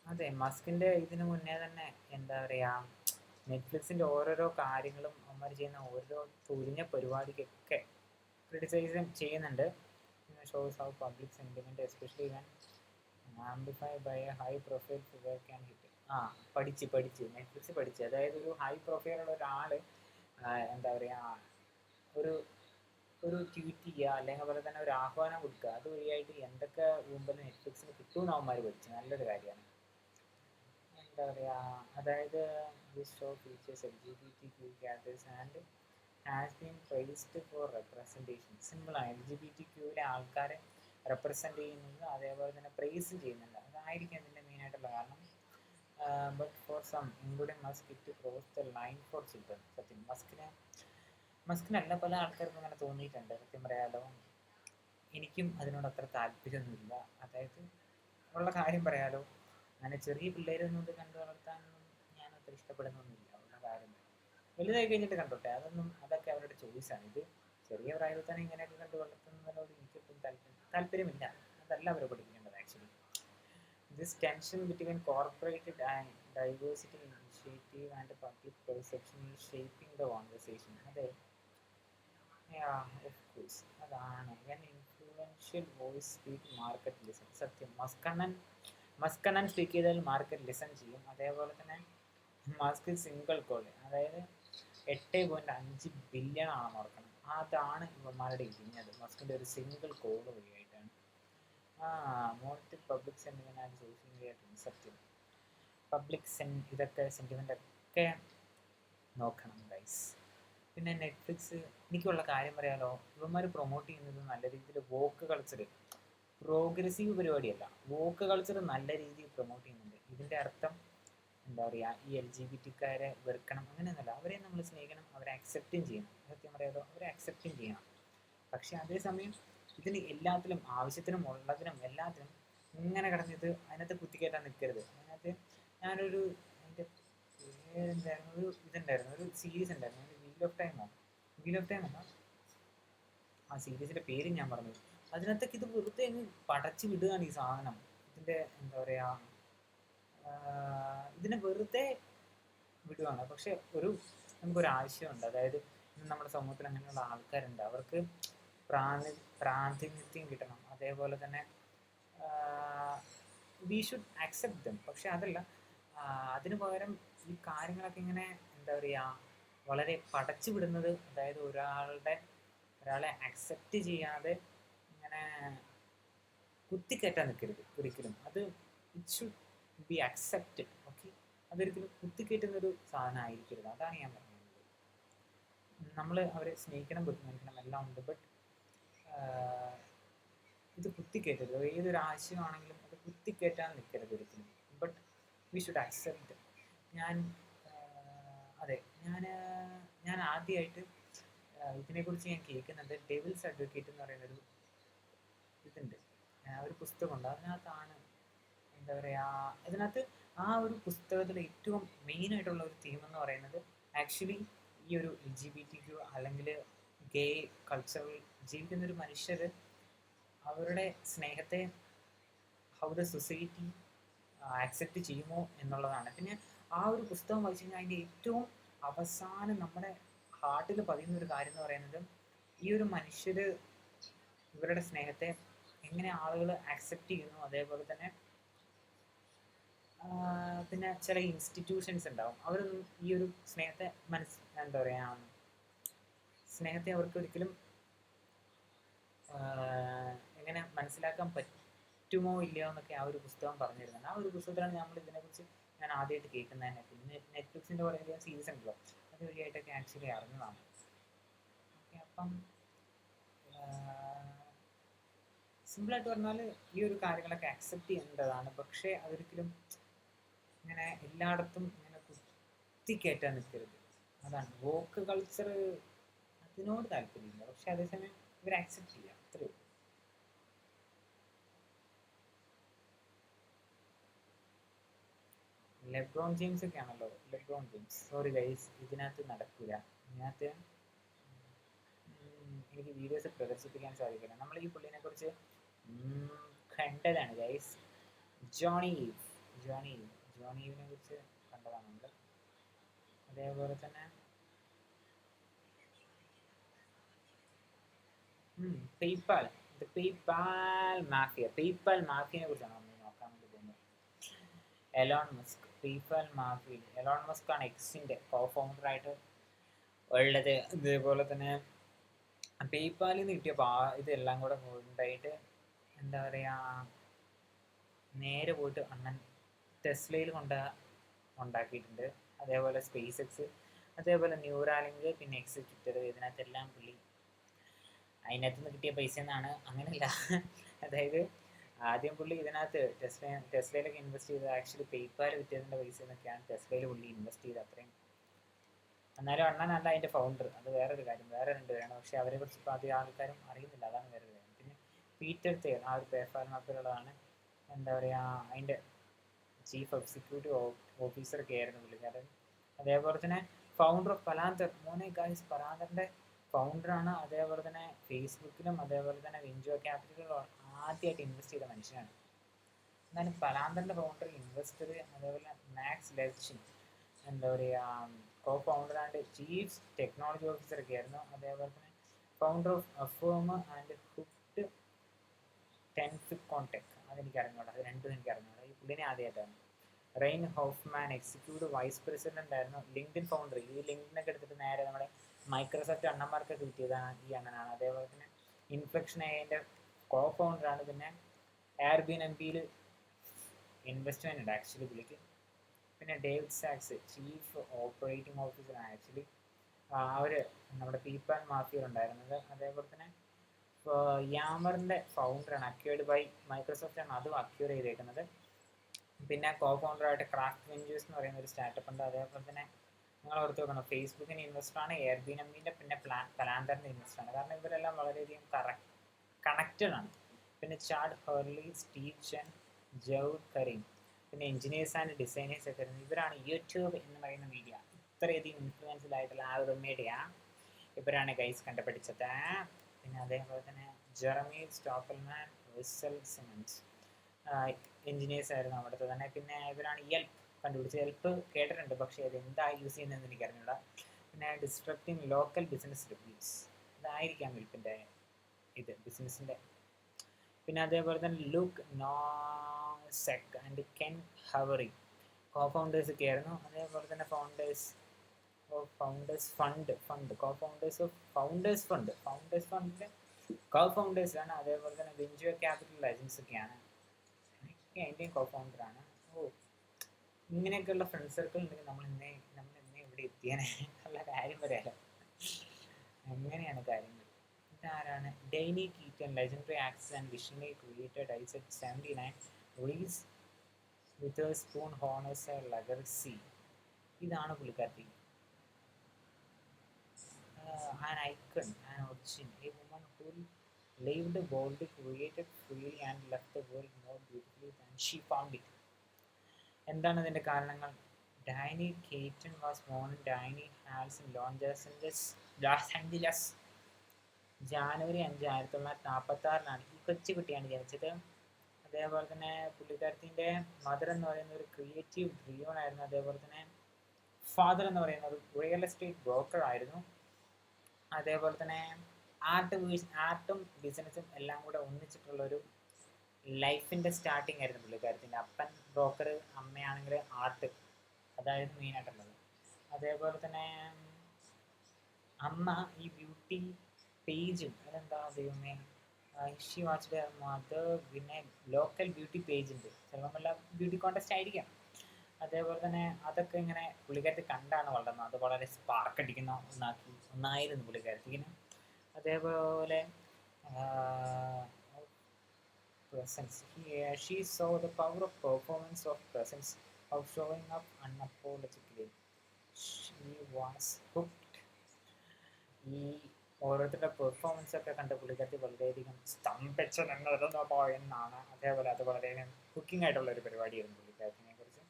അതെ, മസ്കിന്റെ ഇതിനു മുന്നേ തന്നെ എന്താ പറയാ, നെറ്റ്ഫ്ലിക്സിന്റെ ഓരോരോ കാര്യങ്ങളും അവന്മാർ ചെയ്യുന്ന ഓരോ തുരിഞ്ഞ പരിപാടിക്കൊക്കെ ക്രിട്ടിസൈസ് ചെയ്യുന്നുണ്ട്. Shows how public sentiment especially when amplified by a high profile figure can hit. പഠിച്ച് നെറ്റ്ഫ്ലിക്സ് പഠിച്ച്, അതായത് ഒരു ഹൈ പ്രൊഫൈലുള്ള ഒരാള് എന്താ പറയാ, ഒരു ട്വീറ്റ് ചെയ്യുക അല്ലെങ്കിൽ അതുപോലെ തന്നെ ഒരു ആഹ്വാനം കൊടുക്കുക, അതുവഴിയായിട്ട് എന്തൊക്കെ മുമ്പിൽ നെറ്റ്ഫ്ലിക്സിന് കിട്ടുമെന്ന് അവന്മാർ പഠിച്ചു. നല്ലൊരു കാര്യമാണ്. എന്താ പറയുക, അതായത് this show features LGBTQ characters and has been praised for representation. സിമ്പിളാണ്, LGBTQവിലെ ആൾക്കാരെ റെപ്രസെൻറ്റ് ചെയ്യുന്നത്, അതേപോലെ തന്നെ പ്രൈസ് ചെയ്യുന്നുണ്ട്. അതായിരിക്കും അതിൻ്റെ മെയിനായിട്ടുള്ള കാരണം. But for some including Musk it cross the line for children. സത്യം മസ്കിനല്ല, പല ആൾക്കാർക്കും അങ്ങനെ തോന്നിയിട്ടുണ്ട്. സത്യം പറയാലോ, എനിക്കും അതിനോട് അത്ര താല്പര്യമൊന്നുമില്ല. അതായത് ഉള്ള കാര്യം പറയാലോ, അങ്ങനെ ചെറിയ പിള്ളേരൊന്നും കണ്ടു വളർത്താനൊന്നും ഞാൻ അത്ര ഇഷ്ടപ്പെടുന്നൊന്നുമില്ല. ഉള്ള കാര്യം വലുതായി കഴിഞ്ഞിട്ട് കണ്ടോട്ടെ, അതൊക്കെ അവരുടെ ചോയ്സാണ്. ഇത് ചെറിയ പ്രായത്തിൽ തന്നെ ഇങ്ങനെയൊക്കെ കണ്ടു വളർത്തുന്നതിനോട് എനിക്കൊട്ടും താല്പര്യമില്ല. അതല്ല അവർ പഠിക്കേണ്ടത്. Actually this tension between corporated and diversity initiative and public perception is shaping the conversation. അതെ, ഓഫ് കോഴ്സ്, അതാണ് when influential voice speak market listen. സത്യം, മസ്കണ്ണൻ സ്പീക്ക് ചെയ്താൽ മാർക്കറ്റ് ലിസൺ ചെയ്യും. അതേപോലെ തന്നെ മസ്ക് സിംഗിൾ കോൾ, അതായത് 8.5 ബില്യൺ ആണെന്ന് ഓർക്കണം. അതാണ് ഇവന്മാരുടെ ഇരിഞ്ഞത്, മസ്കിന്റെ ഒരു സിംഗിൾ കോൾ വഴിയായിട്ടാണ്. Most public sentiment and social media. സത്യം, പബ്ലിക് ഇതൊക്കെ സെന്റിമെന്റ് ഒക്കെ നോക്കണം ഗൈസ്. പിന്നെ നെറ്റ്ഫ്ലിക്സ്, എനിക്കുള്ള കാര്യം പറയാലോ, ഇവന്മാർ പ്രൊമോട്ട് ചെയ്യുന്നത് നല്ല രീതിയിൽ വോക്ക് കൾച്ചർ, പ്രോഗ്രസീവ് പരിപാടിയല്ല, വോക്ക് കൾച്ചർ നല്ല രീതിയിൽ പ്രൊമോട്ട് ചെയ്യുന്നുണ്ട്. ഇതിൻ്റെ അർത്ഥം എന്താ പറയുക, ഈ LGBTക്കാരെ വെറുക്കണം അങ്ങനെയൊന്നുമല്ല. അവരെ നമ്മൾ സ്നേഹിക്കണം, അവരെ അക്സെപ്റ്റും ചെയ്യണം. സത്യം പറയാലോ, അവരെ അക്സെപ്റ്റും ചെയ്യണം. പക്ഷെ അതേസമയം ഇതിന് എല്ലാത്തിലും, ആവശ്യത്തിനും ഉള്ളതിനും എല്ലാത്തിനും ഇങ്ങനെ കിടന്നിട്ട് അതിനകത്ത് കുത്തിക്കയറ്റാൻ നിൽക്കരുത്. അതിനകത്ത് ഞാനൊരു എൻ്റെ പേരെന്തായിരുന്നു, ഒരു സീരീസ് ഉണ്ടായിരുന്നു, വീൽ ഓഫ് ടൈമോ എന്നാ ആ സീരീസിന്റെ പേര് ഞാൻ പറഞ്ഞു. അതിനകത്തൊക്കെ ഇത് വെറുതെ അങ്ങ് പടച്ചു വിടുകയാണ് ഈ സാധനം. ഇതിന്റെ എന്താ പറയാ, ഇതിനെ വെറുതെ വിടുകയാണ്. പക്ഷെ നമുക്കൊരു ആവശ്യമുണ്ട്. അതായത് ഇന്ന് നമ്മുടെ സമൂഹത്തിൽ അങ്ങനെയുള്ള ആൾക്കാരുണ്ട്, അവർക്ക് പ്രാതിനിധ്യം കിട്ടണം. അതേപോലെ തന്നെ വി ഷുഡ് അക്സെപ്റ്റ് ദം. പക്ഷെ അതല്ല, അതിനു പകരം ഈ കാര്യങ്ങളൊക്കെ ഇങ്ങനെ എന്താ പറയുക, വളരെ പടച്ചു വിടുന്നത്, അതായത് ഒരാളെ അക്സെപ്റ്റ് ചെയ്യാതെ ഇങ്ങനെ കുത്തിക്കയറ്റാൻ നിൽക്കരുത് ഒരിക്കലും. അത് it should be accepted. Okay, അതൊരിക്കലും കുത്തിക്കയറ്റുന്നൊരു സാധനം ആയിരിക്കരുത്. അതാണ് ഞാൻ പറയുന്നത്. നമ്മൾ അവരെ സ്നേഹിക്കണം, ബഹുമാനിക്കണം, എല്ലാം ഉണ്ട്. ബട്ട് ഇത് കുത്തിക്കയറ്റരുത്. ഏതൊരു ആശയമാണെങ്കിലും അത് കുത്തിക്കയറ്റാൻ നിൽക്കരുത് ഒരിക്കലും. But we should accept. ഞാൻ അതെ, ഞാൻ ആദ്യമായിട്ട് ഇതിനെക്കുറിച്ച് ഞാൻ കേൾക്കുന്നത് ഡെവിൾസ് അഡ്വക്കേറ്റ് എന്ന് പറയുന്നൊരു ഇതുണ്ട്, ഒരു പുസ്തകമുണ്ട്. അതിനകത്താണ് എന്താ പറയുക, അതിനകത്ത് ആ ഒരു പുസ്തകത്തിൽ ഏറ്റവും മെയിനായിട്ടുള്ള ഒരു തീം എന്ന് പറയുന്നത് ആക്ച്വലി ഈ ഒരു LGBT അല്ലെങ്കിൽ ഗേ കൾച്ചറിൽ ജീവിക്കുന്നൊരു മനുഷ്യർ അവരുടെ സ്നേഹത്തെ ഹൗ ദ സൊസൈറ്റി ആക്സെപ്റ്റ് ചെയ്യുമോ എന്നുള്ളതാണ്. പിന്നെ ആ ഒരു പുസ്തകം വായിച്ചു കഴിഞ്ഞാൽ അതിൻ്റെ ഏറ്റവും അവസാനം നമ്മുടെ ഹാർട്ടിൽ പതിയുന്ന ഒരു കാര്യം എന്ന് പറയുന്നത് ഈ ഒരു മനുഷ്യർ ഇവരുടെ സ്നേഹത്തെ എങ്ങനെ ആളുകൾ ആക്സെപ്റ്റ് ചെയ്യുന്നു. അതേപോലെ തന്നെ പിന്നെ ചില ഇൻസ്റ്റിറ്റ്യൂഷൻസ് ഉണ്ടാവും, അവരൊന്നും ഈ ഒരു സ്നേഹത്തെ എന്താ പറയുക, സ്നേഹത്തെ അവർക്ക് ഒരിക്കലും എങ്ങനെ മനസ്സിലാക്കാൻ പറ്റുമോ ഇല്ലയോ എന്നൊക്കെ ആ ഒരു പുസ്തകം പറഞ്ഞു തരുന്നുണ്ട്. ആ ഒരു പുസ്തകത്തിലാണ് നമ്മൾ ഇതിനെക്കുറിച്ച് ഞാൻ ആദ്യമായിട്ട് കേൾക്കുന്നത് തന്നെ. പിന്നെ നെറ്റ്ഫ്ലിക്സിൻ്റെ കുറേ സീരീസ് ഉണ്ടല്ലോ, അതുവഴിയായിട്ടൊക്കെ ആക്ച്വലി അറിഞ്ഞതാണ്. ഓക്കെ, അപ്പം സിമ്പിളായിട്ട് പറഞ്ഞാൽ ഈ ഒരു കാര്യങ്ങളൊക്കെ അക്സെപ്റ്റ് ചെയ്യേണ്ടതാണ്. പക്ഷേ അതൊരിക്കലും ഇങ്ങനെ എല്ലായിടത്തും ഇങ്ങനെ കുത്തിക്കയറ്റാൻ നിൽക്കരുത്. അതാണ് വോക്ക് കൾച്ചർ, അതിനോട് താല്പര്യമില്ല. പക്ഷെ അതേസമയം ഇവർ അക്സെപ്റ്റ് ചെയ്യാം, അത്രയേ ഉള്ളൂ. ലെബ്രോൺ ജെയിംസ് ഒക്കെ ആണല്ലോ, ലെബ്രോൺ ജെയിംസ്. സോറി ഗൈസ്, ഇതിനകത്ത് നടക്കില്ല. ഇതിനകത്ത് എനിക്ക് വീഡിയോസ് പ്രദർശിപ്പിക്കാൻ സാധിക്കില്ല. നമ്മൾ ഈ പുള്ളിനെ കുറിച്ച് കണ്ടതാണ് ഗൈസ്. ജോണി ഈവിനെ കുറിച്ച് കണ്ടതാണ് നമ്മൾ. അതേപോലെ തന്നെ പേയ്പാൽ മാഫിയനെ കുറിച്ചാണ് നമ്മൾ നോക്കാൻ വേണ്ടി പോകുന്നത്. എലോൺ മസ്ക് ആണ് എക്സിന്റെ കോ-ഫൗണ്ടർ ആയിട്ട് ഉള്ളത്. ഇതേപോലെ തന്നെ പേയ്പാലിൽ നിന്ന് കിട്ടിയ ഇതെല്ലാം കൂടെ ഉണ്ടായിട്ട് എന്താ പറയുക, നേരെ പോയിട്ട് അണ്ണൻ ടെസ്ലയിൽ ഉണ്ടാക്കിയിട്ടുണ്ട്. അതേപോലെ സ്പേസ് എക്സ്, അതേപോലെ ന്യൂറാലിങ്ക്, പിന്നെ ട്വിറ്റർ, ഇതിനകത്തെല്ലാം പുള്ളി അതിനകത്ത് നിന്ന് കിട്ടിയ പൈസ എന്നാണ്. അങ്ങനെയല്ല, അതായത് ആദ്യം പുള്ളി ഇതിനകത്ത് ടെസ്ലയിലൊക്കെ ഇൻവെസ്റ്റ് ചെയ്ത് ആക്ച്വലി പേയ്പാൽ വിറ്റതിൻ്റെ പൈസ എന്നൊക്കെയാണ് ടെസ്ലയിൽ പുള്ളി ഇൻവെസ്റ്റ് ചെയ്ത് അത്രയും. എന്നാലും അണ്ണനല്ല അതിൻ്റെ ഫൗണ്ടർ, അത് വേറൊരു കാര്യം. വേറെ രണ്ടുപേരാണ്, പക്ഷേ അവരെ കുറിച്ച് ഇപ്പോൾ അധികം ആൾക്കാരും അറിയുന്നില്ല, അതാണ് വേറൊരു കാര്യം. പിന്നെ പീറ്റർ തെയർ, ആ ഒരു പേപ്പാൽ മാപ്പിലുള്ളതാണ് എന്താ പറയുക, അതിൻ്റെ ചീഫ് എക്സിക്യൂട്ടീവ് ഓഫീസറൊക്കെ ആയിരുന്നു പുള്ളിക്കാരൻ. അതേപോലെ തന്നെ ഫൗണ്ടർ ഓഫ് പലാന്തർ. ഗൈസ്, പലാന്തറിൻ്റെ ഫൗണ്ടറാണ്. അതേപോലെ തന്നെ ഫേസ്ബുക്കിലും അതേപോലെ തന്നെ വെഞ്ചർ ക്യാപിറ്റലിലും ആദ്യമായിട്ട് ഇൻവെസ്റ്റ് ചെയ്ത മനുഷ്യനാണ്. എന്നാലും പലാന്തറിൻ്റെ ഫൗണ്ടർ, ഇൻവെസ്റ്റർ, അതേപോലെ മാക്സ് ലെർച്ചിൻ എന്താ പറയുക, കോ-ഫൗണ്ടർ ആൻഡ് ചീഫ് ടെക്നോളജി ഓഫീസറൊക്കെ ആയിരുന്നു. അതേപോലെ തന്നെ ഫൗണ്ടർ ഓഫ് അഫേം ആൻഡ് ഹുഡ് 10 കോൺടെക്. അതെനിക്ക് അറിഞ്ഞോളാം, അത് രണ്ടും എനിക്ക് അറിഞ്ഞോളാം. ഈ പുള്ളിനെ ആദ്യമായിട്ടാണ്. Reid Hoffman executive vice president ആയിരുന്നു. ലിങ്ക്ഡിൻ ഫൗണ്ടർ, ഈ ലിങ്ക്ഡിനൊക്കെ എടുത്തിട്ട് നേരെ നമ്മുടെ മൈക്രോസോഫ്റ്റ് അണ്ണന്മാർക്കൊക്കെ കിട്ടിയതാണ് ഈ അണ്ണനാണ്. അതേപോലെ തന്നെ ഇൻഫ്ലക്ഷൻ അതിൻ്റെ കോ-ഫൗണ്ടറാണ്. പിന്നെ എയർബിഎൻബിയിൽ ഇൻവെസ്റ്റ്മെൻ്റ് ഉണ്ട് ആക്ച്വലി പുള്ളിക്ക്. പിന്നെ ഡേവിഡ് സാക്സ്, ചീഫ് ഓപ്പറേറ്റിംഗ് ഓഫീസറാണ് ആക്ച്വലി. അവർ നമ്മുടെ പേയ്പാൽ മാഫിയയിൽ ഉണ്ടായിരുന്നത്. അതേപോലെ തന്നെ യാമറിൻ്റെ ഫൗണ്ടറാണ്. അക്വേർഡ് ബൈ മൈക്രോസോഫ്റ്റ് ആണ് അതും അക്യൂർ ചെയ്തേക്കുന്നത്. പിന്നെ കോ-ഫൗണ്ടറായിട്ട് ക്രാഫ്റ്റ് വെഞ്ചേഴ്സ് എന്ന് പറയുന്ന ഒരു സ്റ്റാർട്ടപ്പ് ഉണ്ട്. അതേപോലെ തന്നെ നിങ്ങൾ ഓർത്ത് വെക്കണം, ഫേസ്ബുക്കിന് ഇൻവെസ്റ്ററാണ്, എയർബിഎൻബിൻ്റെ പിന്നെ പലാന്തറിൻ്റെ ഇൻവെസ്റ്ററാണ്. കാരണം ഇവരെല്ലാം വളരെയധികം കണക്റ്റഡ് ആണ്. പിന്നെ ചാഡ് ഹേർലി, സ്റ്റീവ് ചെൻ, ജൗഡ് കരീം, പിന്നെ എഞ്ചിനീയേഴ്സ് ആൻഡ് ഡിസൈനേഴ്സ് ഒക്കെ വരുന്നത്. ഇവരാണ് യൂട്യൂബ് എന്ന് പറയുന്ന മീഡിയ, ഇത്രയധികം ഇൻഫ്ലുവൻസ്ഡ് ആയിട്ടുള്ള ആ ഒരു മീഡിയ ഇവരാണ് ഗൈസ് കണ്ടുപിടിച്ചത്. പിന്നെ അതേപോലെ തന്നെ ജെറമി സ്റ്റോക്കൽമാൻ, വെസൽ സിമൻസ് എഞ്ചിനീയേഴ്സ് ആയിരുന്നു അവിടുത്തെ തന്നെ. പിന്നെ ഇവരാണ് യെൽപ്പ് കണ്ടുപിടിച്ചത്. യെൽപ്പ് കേട്ടിട്ടുണ്ട്, പക്ഷേ അത് എന്താ യൂസ് ചെയ്യുന്നതെന്ന് എനിക്ക് അറിഞ്ഞൂടാ. പിന്നെ ഡിസ്ട്രക്റ്റിംഗ് ലോക്കൽ ബിസിനസ് റിവ്യൂസ്, ഇതായിരിക്കാം യെൽപ്പിൻ്റെ ഇത് ബിസിനസ്സിൻ്റെ. പിന്നെ അതേപോലെ തന്നെ ലുക്ക് നോസെക് ആൻഡ് കെൻ ഹവറി കോ-ഫൗണ്ടേഴ്സ് ഒക്കെ ആയിരുന്നു. അതേപോലെ തന്നെ ഫൗണ്ടേഴ്സ് ഫണ്ടിൻ്റെ കോ ഫൗണ്ടേഴ്സാണ്. അതേപോലെ തന്നെ വെഞ്ചർ ക്യാപിറ്റൽ ലെജൻസ് ഒക്കെയാണ്. അതിൻ്റെയും കോ ഫൗണ്ടറാണ്. ഓ, ഇങ്ങനെയൊക്കെയുള്ള ഫ്രണ്ട് സർക്കിൾ ഉണ്ടെങ്കിൽ നമ്മൾ ഇന്നേ ഇവിടെ എത്തിയാനെ ഉള്ള കാര്യം പറയാലോ. അങ്ങനെയാണ് കാര്യങ്ങൾ. ഇതാരാണ്? Diane Keaton, legendary actor and visionary creative dies at 79. Reese Witherspoon honours a legacy. ഇതാണ് പുള്ളിക്കാരത്തി. An icon, an origin, a woman who lived boldly, created freely, and left the world more beautifully than she found it. എന്താണ് ഇതിൻ്റെ കാരണങ്ങൾ? Diane Keaton was born in Diane Hall in Los Angeles January 5, 1946 ഈ കൊച്ചുകുട്ടിയാണ് ജനിച്ചത്. അതേപോലെ തന്നെ പുള്ളിക്കാരത്തിൻ്റെ mother എന്ന് പറയുന്ന ഒരു ക്രിയേറ്റീവ് ഡ്രീമർ ആയിരുന്നു. അതേപോലെ തന്നെ ഫാദർ എന്ന് പറയുന്ന ഒരു റിയൽ എസ്റ്റേറ്റ് ബ്രോക്കർ ആയിരുന്നു. അതേപോലെ തന്നെ ആർട്ടും ബിസിനസ്സും എല്ലാം കൂടെ ഒന്നിച്ചിട്ടുള്ളൊരു ലൈഫിൻ്റെ സ്റ്റാർട്ടിങ് ആയിരുന്നു പുള്ളിക്കാരത്തിൻ്റെ. അപ്പൻ ബ്രോക്കർ, അമ്മയാണെങ്കിൽ ആർട്ട്, അതായിരുന്നു മെയിനായിട്ടുള്ളത്. അതേപോലെ തന്നെ അമ്മ ഈ ബ്യൂട്ടി പേജും, അതെന്താ ദൈവമേ, ഷി വാച്ച്ഡ് മദർ പിന്നെ ലോക്കൽ ബ്യൂട്ടി പേജ് ഉണ്ട്, ചിലപ്പം വല്ല ബ്യൂട്ടി കോൺടെസ്റ്റ് ആയിരിക്കാം. അതേപോലെ തന്നെ അതൊക്കെ ഇങ്ങനെ പുള്ളിക്കാരത്തി കണ്ടാണ് വളർന്നത്. അത് വളരെ സ്പാർക്ക് അടിക്കുന്ന ഒന്നായിരുന്നു പുള്ളിക്കാരത്തിന്. അതേപോലെ presence. She saw the power of performance, of presence, of showing up unapologetically. She was hooked. ഈ ഓരോരുത്തരുടെ പെർഫോമൻസ് ഒക്കെ കണ്ട് പുള്ളിക്കാരത്തി വളരെയധികം സ്തംഭിച്ചു എന്നാണ്. അതേപോലെ അത് വളരെയധികം കുക്കിംഗ് ആയിട്ടുള്ള ഒരു പരിപാടിയായിരുന്നു പുള്ളിക്കാരത്തിനെ കുറിച്ച്.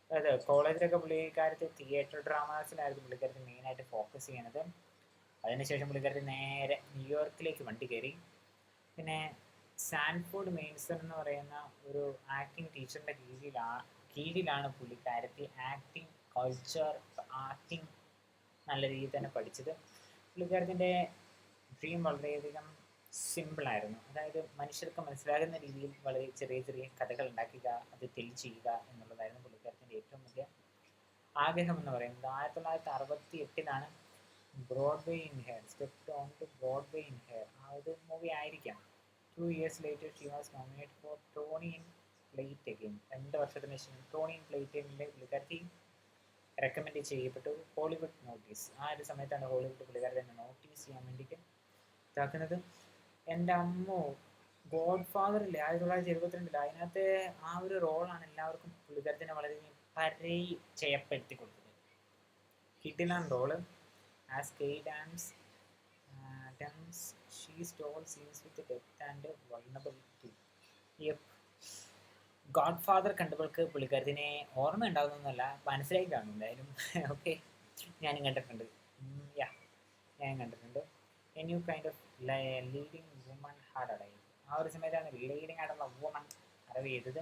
അതായത് കോളേജിലൊക്കെ പുള്ളിക്കാരത്തി തിയേറ്റർ ഡ്രാമാസിലായിരുന്നു പുള്ളിക്കാരത്തി മെയിനായിട്ട് ഫോക്കസ് ചെയ്യുന്നത്. അതിനുശേഷം പുള്ളിക്കാരത്തി നേരെ ന്യൂയോർക്കിലേക്ക് വണ്ടി കയറി. പിന്നെ സാൻഫോർഡ് മെയിൻസൺ എന്ന് പറയുന്ന ഒരു ആക്ടിങ് ടീച്ചറിൻ്റെ കീഴിലാണ് പുള്ളിക്കാരത്തി ആക്ടിങ് കൾച്ചർ, ആക്ടിങ് നല്ല രീതിയിൽ തന്നെ പഠിച്ചത്. പുള്ളിക്കാരത്തിൻ്റെ ഡ്രീം വളരെയധികം സിമ്പിളായിരുന്നു. അതായത് മനുഷ്യർക്ക് മനസ്സിലാകുന്ന രീതിയിൽ വളരെ ചെറിയ ചെറിയ കഥകൾ ഉണ്ടാക്കുക, അത് ചെയ്യുക എന്നുള്ളതായിരുന്നു പുള്ളിക്കാരത്തിൻ്റെ ഏറ്റവും വലിയ ആഗ്രഹം എന്ന് പറയുന്നത്. 1968 Broadway in Hair, stepped on to Broadway in Hair, ആ ഒരു മൂവി ആയിരിക്കാം. 2 years later she was nominated for Tony in Play It Again. 2 വർഷത്തിന് ശേഷം ടോണി ഇൻ പ്ലേ ഇറ്റ് അഗെയിനിലെ പുള്ളിക്കാരത്തി റെക്കമെൻഡ് ചെയ്യപ്പെട്ടു. ഹോളിവുഡ് നോട്ടീസ്, ആ ഒരു സമയത്താണ് ഹോളിവുഡ് പുള്ളിക്കാരത്തെ തന്നെ നോട്ടീസ് ചെയ്യാൻ വേണ്ടിയിട്ട് ഇതാക്കുന്നത്. എൻ്റെ അമ്മോ, ഗോഡ് ഫാദറില്ലേ 1972, അതിനകത്ത് ആ ഒരു റോളാണ് എല്ലാവർക്കും പുള്ളിക്കാരത്തിനെ വളരെ ചെയ്യപ്പെടുത്തി കൊടുത്തത്. കിഡിലാണ് role. As Kay Adams she stole scenes with depth and vulnerability. Godfather കണ്ടവൾക്ക് പുള്ളിക്കാരത്തിനെ ഓർമ്മ ഉണ്ടാകുന്നൊന്നുമല്ല, മനസ്സിലായി കാണും എന്തായാലും. ഓക്കെ, ഞാനും കണ്ടിട്ടുണ്ട്. ഞാനും കണ്ടിട്ടുണ്ട്. A new kind of leading woman hard arrive, ആ ഒരു സമയത്താണ് ലീഡിങ് ആയിട്ടുള്ള വുമൺ അറൈവ് ചെയ്തത്.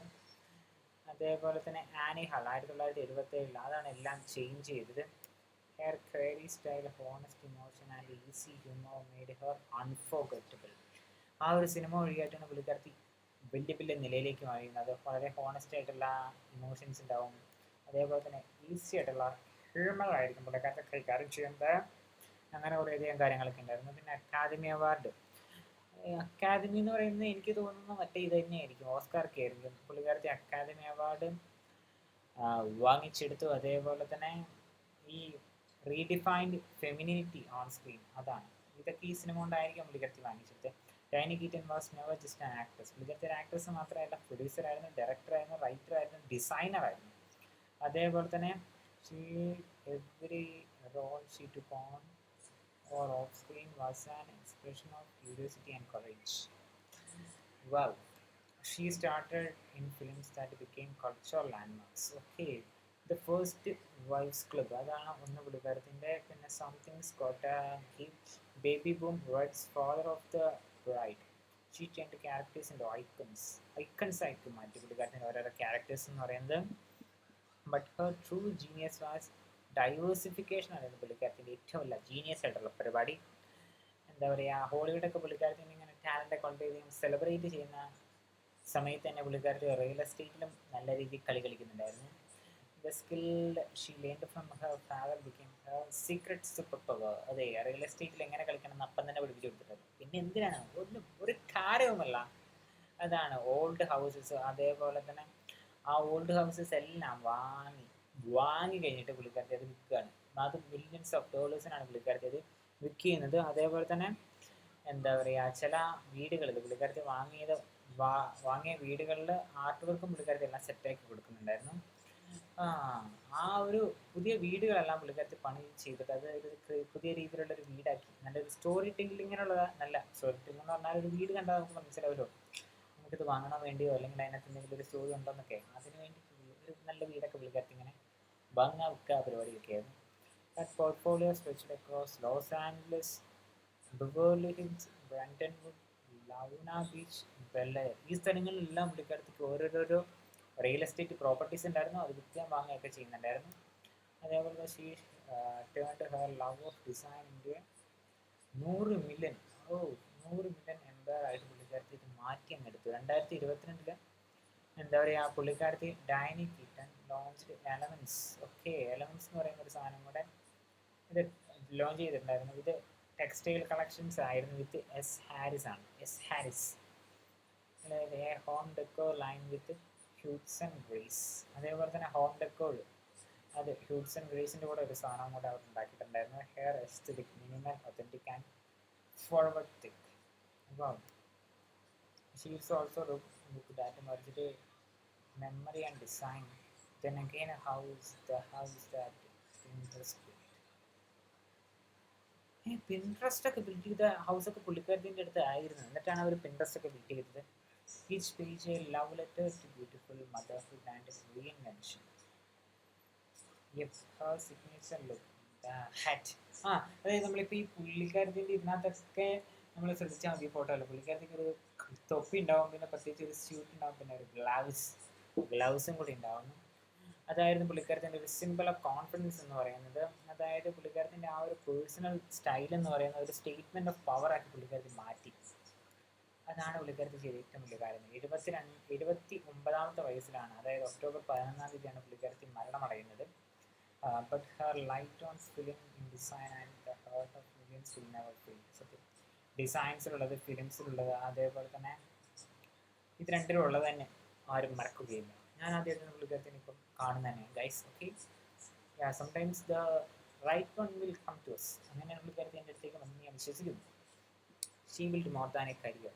അതേപോലെ തന്നെ ആനി ഹാൾ 1977, അതാണ് എല്ലാം ചേഞ്ച് ചെയ്തത്. Her quirky style, honest emotion and easy humor made her unforgettable. ആ ഒരു സിനിമ വഴിയായിട്ടാണ് പുള്ളിക്കാരത്തി വലിയ വലിയ നിലയിലേക്ക് മാറിയുന്നത്. വളരെ ഹോണസ്റ്റ് ആയിട്ടുള്ള ഇമോഷൻസ് ഉണ്ടാവും. അതേപോലെ തന്നെ ഈസി ആയിട്ടുള്ള ഹ്യൂമർ ആയിരിക്കും പുള്ളിക്കാരത്തെ കൈകാര്യം ചെയ്യുന്നത്. അങ്ങനെ കുറേയധികം കാര്യങ്ങളൊക്കെ ഉണ്ടായിരുന്നു. പിന്നെ അക്കാദമി അവാർഡ്, അക്കാദമി എന്ന് പറയുന്നത് എനിക്ക് തോന്നുന്നു മറ്റേ ഇത് തന്നെയായിരിക്കും, ഓസ്കാർക്ക് ആയിരിക്കും. പുള്ളിക്കാരത്തി അക്കാദമി അവാർഡ് വാങ്ങിച്ചെടുത്തു. അതേപോലെ തന്നെ ഈ റീഡിഫൈൻഡ് ഫെമിനിറ്റി ഓൺ സ്ക്രീൻ, അതാണ് ഇതൊക്കെ ഈ സിനിമ കൊണ്ടായിരിക്കും പുള്ളിക്കാരത്തി വാങ്ങിച്ചത്. Diane Keaton was never just an actress. പുള്ളിക്കാരത്തി ഒരു ആക്ട്രസ് മാത്രമല്ല, പ്രൊഡ്യൂസറായിരുന്നു, ഡയറക്ടറായിരുന്നു, റൈറ്ററായിരുന്നു, ഡിസൈനറായിരുന്നു. അതേപോലെ തന്നെ every role she took on or off screen was an expression of curiosity and courage. Well, she started in films that became cultural landmarks. Okay, the first Wives Club, അതാണ് ഒന്ന് പുള്ളിക്കാരത്തിൻ്റെ. പിന്നെ somethings got give, baby boom, Reds, father of the bride. She change characters into icons ആയിട്ട് മാറ്റി പുള്ളിക്കാരത്തിൻ്റെ ഓരോരോ characters എന്ന് പറയുന്നത്. But her true genius was diversification ആയിരുന്നു പുള്ളിക്കാരത്തിൻ്റെ ഏറ്റവും വലിയ ജീനിയസ് ആയിട്ടുള്ള പരിപാടി. എന്താ പറയുക, ഹോളിവുഡൊക്കെ പുള്ളിക്കാരത്തിന് ഇങ്ങനെ ടാലൻ്റൊക്കെ വളരെയധികം സെലിബ്രേറ്റ് ചെയ്യുന്ന സമയത്ത് തന്നെ പുള്ളിക്കാരത്തി റിയൽ എസ്റ്റേറ്റിലും നല്ല രീതിയിൽ കളിക്കുന്നുണ്ടായിരുന്നു. The skill she learned from her father became her secret superpower. അതെ, റിയൽ എസ്റ്റേറ്റിൽ എങ്ങനെ കളിക്കണം എന്ന് അപ്പം തന്നെ പഠിപ്പിച്ചു കൊടുത്തിട്ടുണ്ട്. പിന്നെ എന്തിനാണ്, ഒരു കാര്യവുമല്ല. അതാണ് ഓൾഡ് ഹൗസസ്. അതേപോലെ തന്നെ ആ ഓൾഡ് ഹൗസസ് എല്ലാം വാങ്ങി കഴിഞ്ഞിട്ട് പുള്ളിക്കാരത്തി അത് വിൽക്കുകയാണ്. അത് മില്യൺസ് ഓഫ് ഡോളേഴ്സിനാണ് പുള്ളിക്കാരത്തി അത് വിൽക്ക് ചെയ്യുന്നത്. അതേപോലെ തന്നെ എന്താ പറയുക, ചില വീടുകളിൽ പുള്ളിക്കാരത്തി വാങ്ങിയ വീടുകളിൽ ആർട്ട് വർക്കും പുള്ളിക്കാരത്തി എല്ലാം സെറ്റാക്കി കൊടുക്കുന്നുണ്ടായിരുന്നു. ആ ഒരു പുതിയ വീടുകളെല്ലാം പുള്ളിക്കാരത്തി പണി ചെയ്തിട്ട് അത് ഒരു പുതിയ രീതിയിലുള്ള ഒരു വീടാക്കി, നല്ലൊരു സ്റ്റോറി ടെല്ലിങ്ങിനുള്ള നല്ല സ്റ്റോറി ടെല്ലിംഗ് എന്ന് പറഞ്ഞാൽ ഒരു വീട് കണ്ടാൽ നമുക്ക് മനസ്സിലാവുമല്ലോ, നമുക്കിത് വാങ്ങണോ വേണ്ടിയോ അല്ലെങ്കിൽ അതിനകത്ത് എന്തെങ്കിലും ഒരു സ്റ്റോറി ഉണ്ടോന്നൊക്കെ. അതിന് വേണ്ടി ഒരു നല്ല വീടൊക്കെ പുള്ളിക്കാരത്തി ഇങ്ങനെ വെക്കുക പരിപാടിയൊക്കെ ആയിരുന്നു. That portfolio stretched across Los Angeles, Beverly Hills, Brentwood, Laguna Beach, Bel Air. ഈ സ്ഥലങ്ങളിലെല്ലാം പുള്ളിക്കാരത്തിക്ക് ഓരോരോ റിയൽ എസ്റ്റേറ്റ് പ്രോപ്പർട്ടീസ് ഉണ്ടായിരുന്നു. അത് വിൽക്കാൻ വാങ്ങുകയൊക്കെ ചെയ്യുന്നുണ്ടായിരുന്നു. അതേപോലെ she turned her love of design into a 100 million 100 million empire ആയിട്ട് പുള്ളിക്കാരത്തി ഇത് മാറ്റി അങ്ങെടുത്തു. 2022 എന്താ പറയുക, പുള്ളിക്കാരത്തി Diane Keaton launched Elements. Elements എന്ന് പറയുന്ന ഒരു സാധനം കൂടെ ഇത് ലോഞ്ച് ചെയ്തിട്ടുണ്ടായിരുന്നു. ഇത് ടെക്സ്റ്റൈൽ കളക്ഷൻസ് ആയിരുന്നു വിത്ത് എസ് ഹാരിസ് ആണ്. S Harris home decor line with hues and grace. അതേപോലെ തന്നെ ഹോം ഡെക്കോർ അത് ഹ്യൂഡ്സ് ആൻഡ് ഗ്രേസിൻ്റെ കൂടെ ഒരു സാധനം കൂടെ അവർ ഉണ്ടാക്കിയിട്ടുണ്ടായിരുന്നു. Her aesthetic, minimal, authentic and forward think. അപ്പോൾ she's also looked at merged memory and design. Then again the house that Pinterest built. Pinterest ഒക്കെ ബിൽഡ് ചെയ്ത ഹൗസൊക്കെ പുള്ളിക്കാരത്തിൻ്റെ അടുത്ത് ആയിരുന്നു. എന്നിട്ടാണ് അവർ പിൻട്രസ്റ്റ് ഒക്കെ ബിൽഡ് ചെയ്തത്. Each page a love letter to beautiful motherhood and reinvention. Her signature look hat. അതായത് നമ്മളിപ്പോൾ ഈ പുള്ളിക്കാരത്തിൻ്റെ ഇതിനകത്തൊക്കെ നമ്മൾ ശ്രദ്ധിച്ചാൽ മതി ഫോട്ടോയിൽ. പുള്ളിക്കാരത്തിക്ക് ഒരു തൊപ്പി ഉണ്ടാവും, പിന്നെ പ്രത്യേകിച്ച് ഒരു സ്യൂട്ട് ഉണ്ടാവും, പിന്നെ ഒരു ഗ്ലൗസും കൂടി ഉണ്ടാവുന്നു. അതായിരുന്നു പുള്ളിക്കാരത്തിൻ്റെ ഒരു സിമ്പിൾ ഓഫ് കോൺഫിഡൻസ് എന്ന് പറയുന്നത്. അതായത് പുള്ളിക്കാരത്തിൻ്റെ ആ ഒരു പേഴ്സണൽ സ്റ്റൈൽ എന്ന് പറയുന്ന ഒരു സ്റ്റേറ്റ്മെൻറ്റ് ഓഫ് പവർ ആക്കി പുള്ളിക്കാരത്തി മാറ്റി. അതാണ് പുള്ളിക്കാരത്തി ചെയ്ത ഏറ്റവും വലിയ കാര്യം. 79ാമത്തെ വയസ്സിലാണ്, അതായത് ഒക്ടോബർ 11-ാം തീയതിയാണ് പുള്ളിക്കാരത്തി മരണമടയുന്നത്. But her light on film in design and the heart of millions will never fail. സത്യം, ഡിസൈൻസിലുള്ളത്, ഫിലിംസിലുള്ളത്, അതേപോലെ തന്നെ ഇത് രണ്ടിലും ഉള്ളത് തന്നെ ആരും മറക്കുകയില്ല. ഞാൻ ആദ്യമായിട്ട് പുള്ളിക്കാരത്തിന് ഇപ്പം കാണുന്ന തന്നെ guys. Sometimes the right one will come to us. അങ്ങനെയാണ് പുള്ളിക്കാരത്തി എൻ്റെ അടുത്തേക്ക് വന്ന് ഞാൻ വിശ്വസിക്കുന്നു. She will more than a career.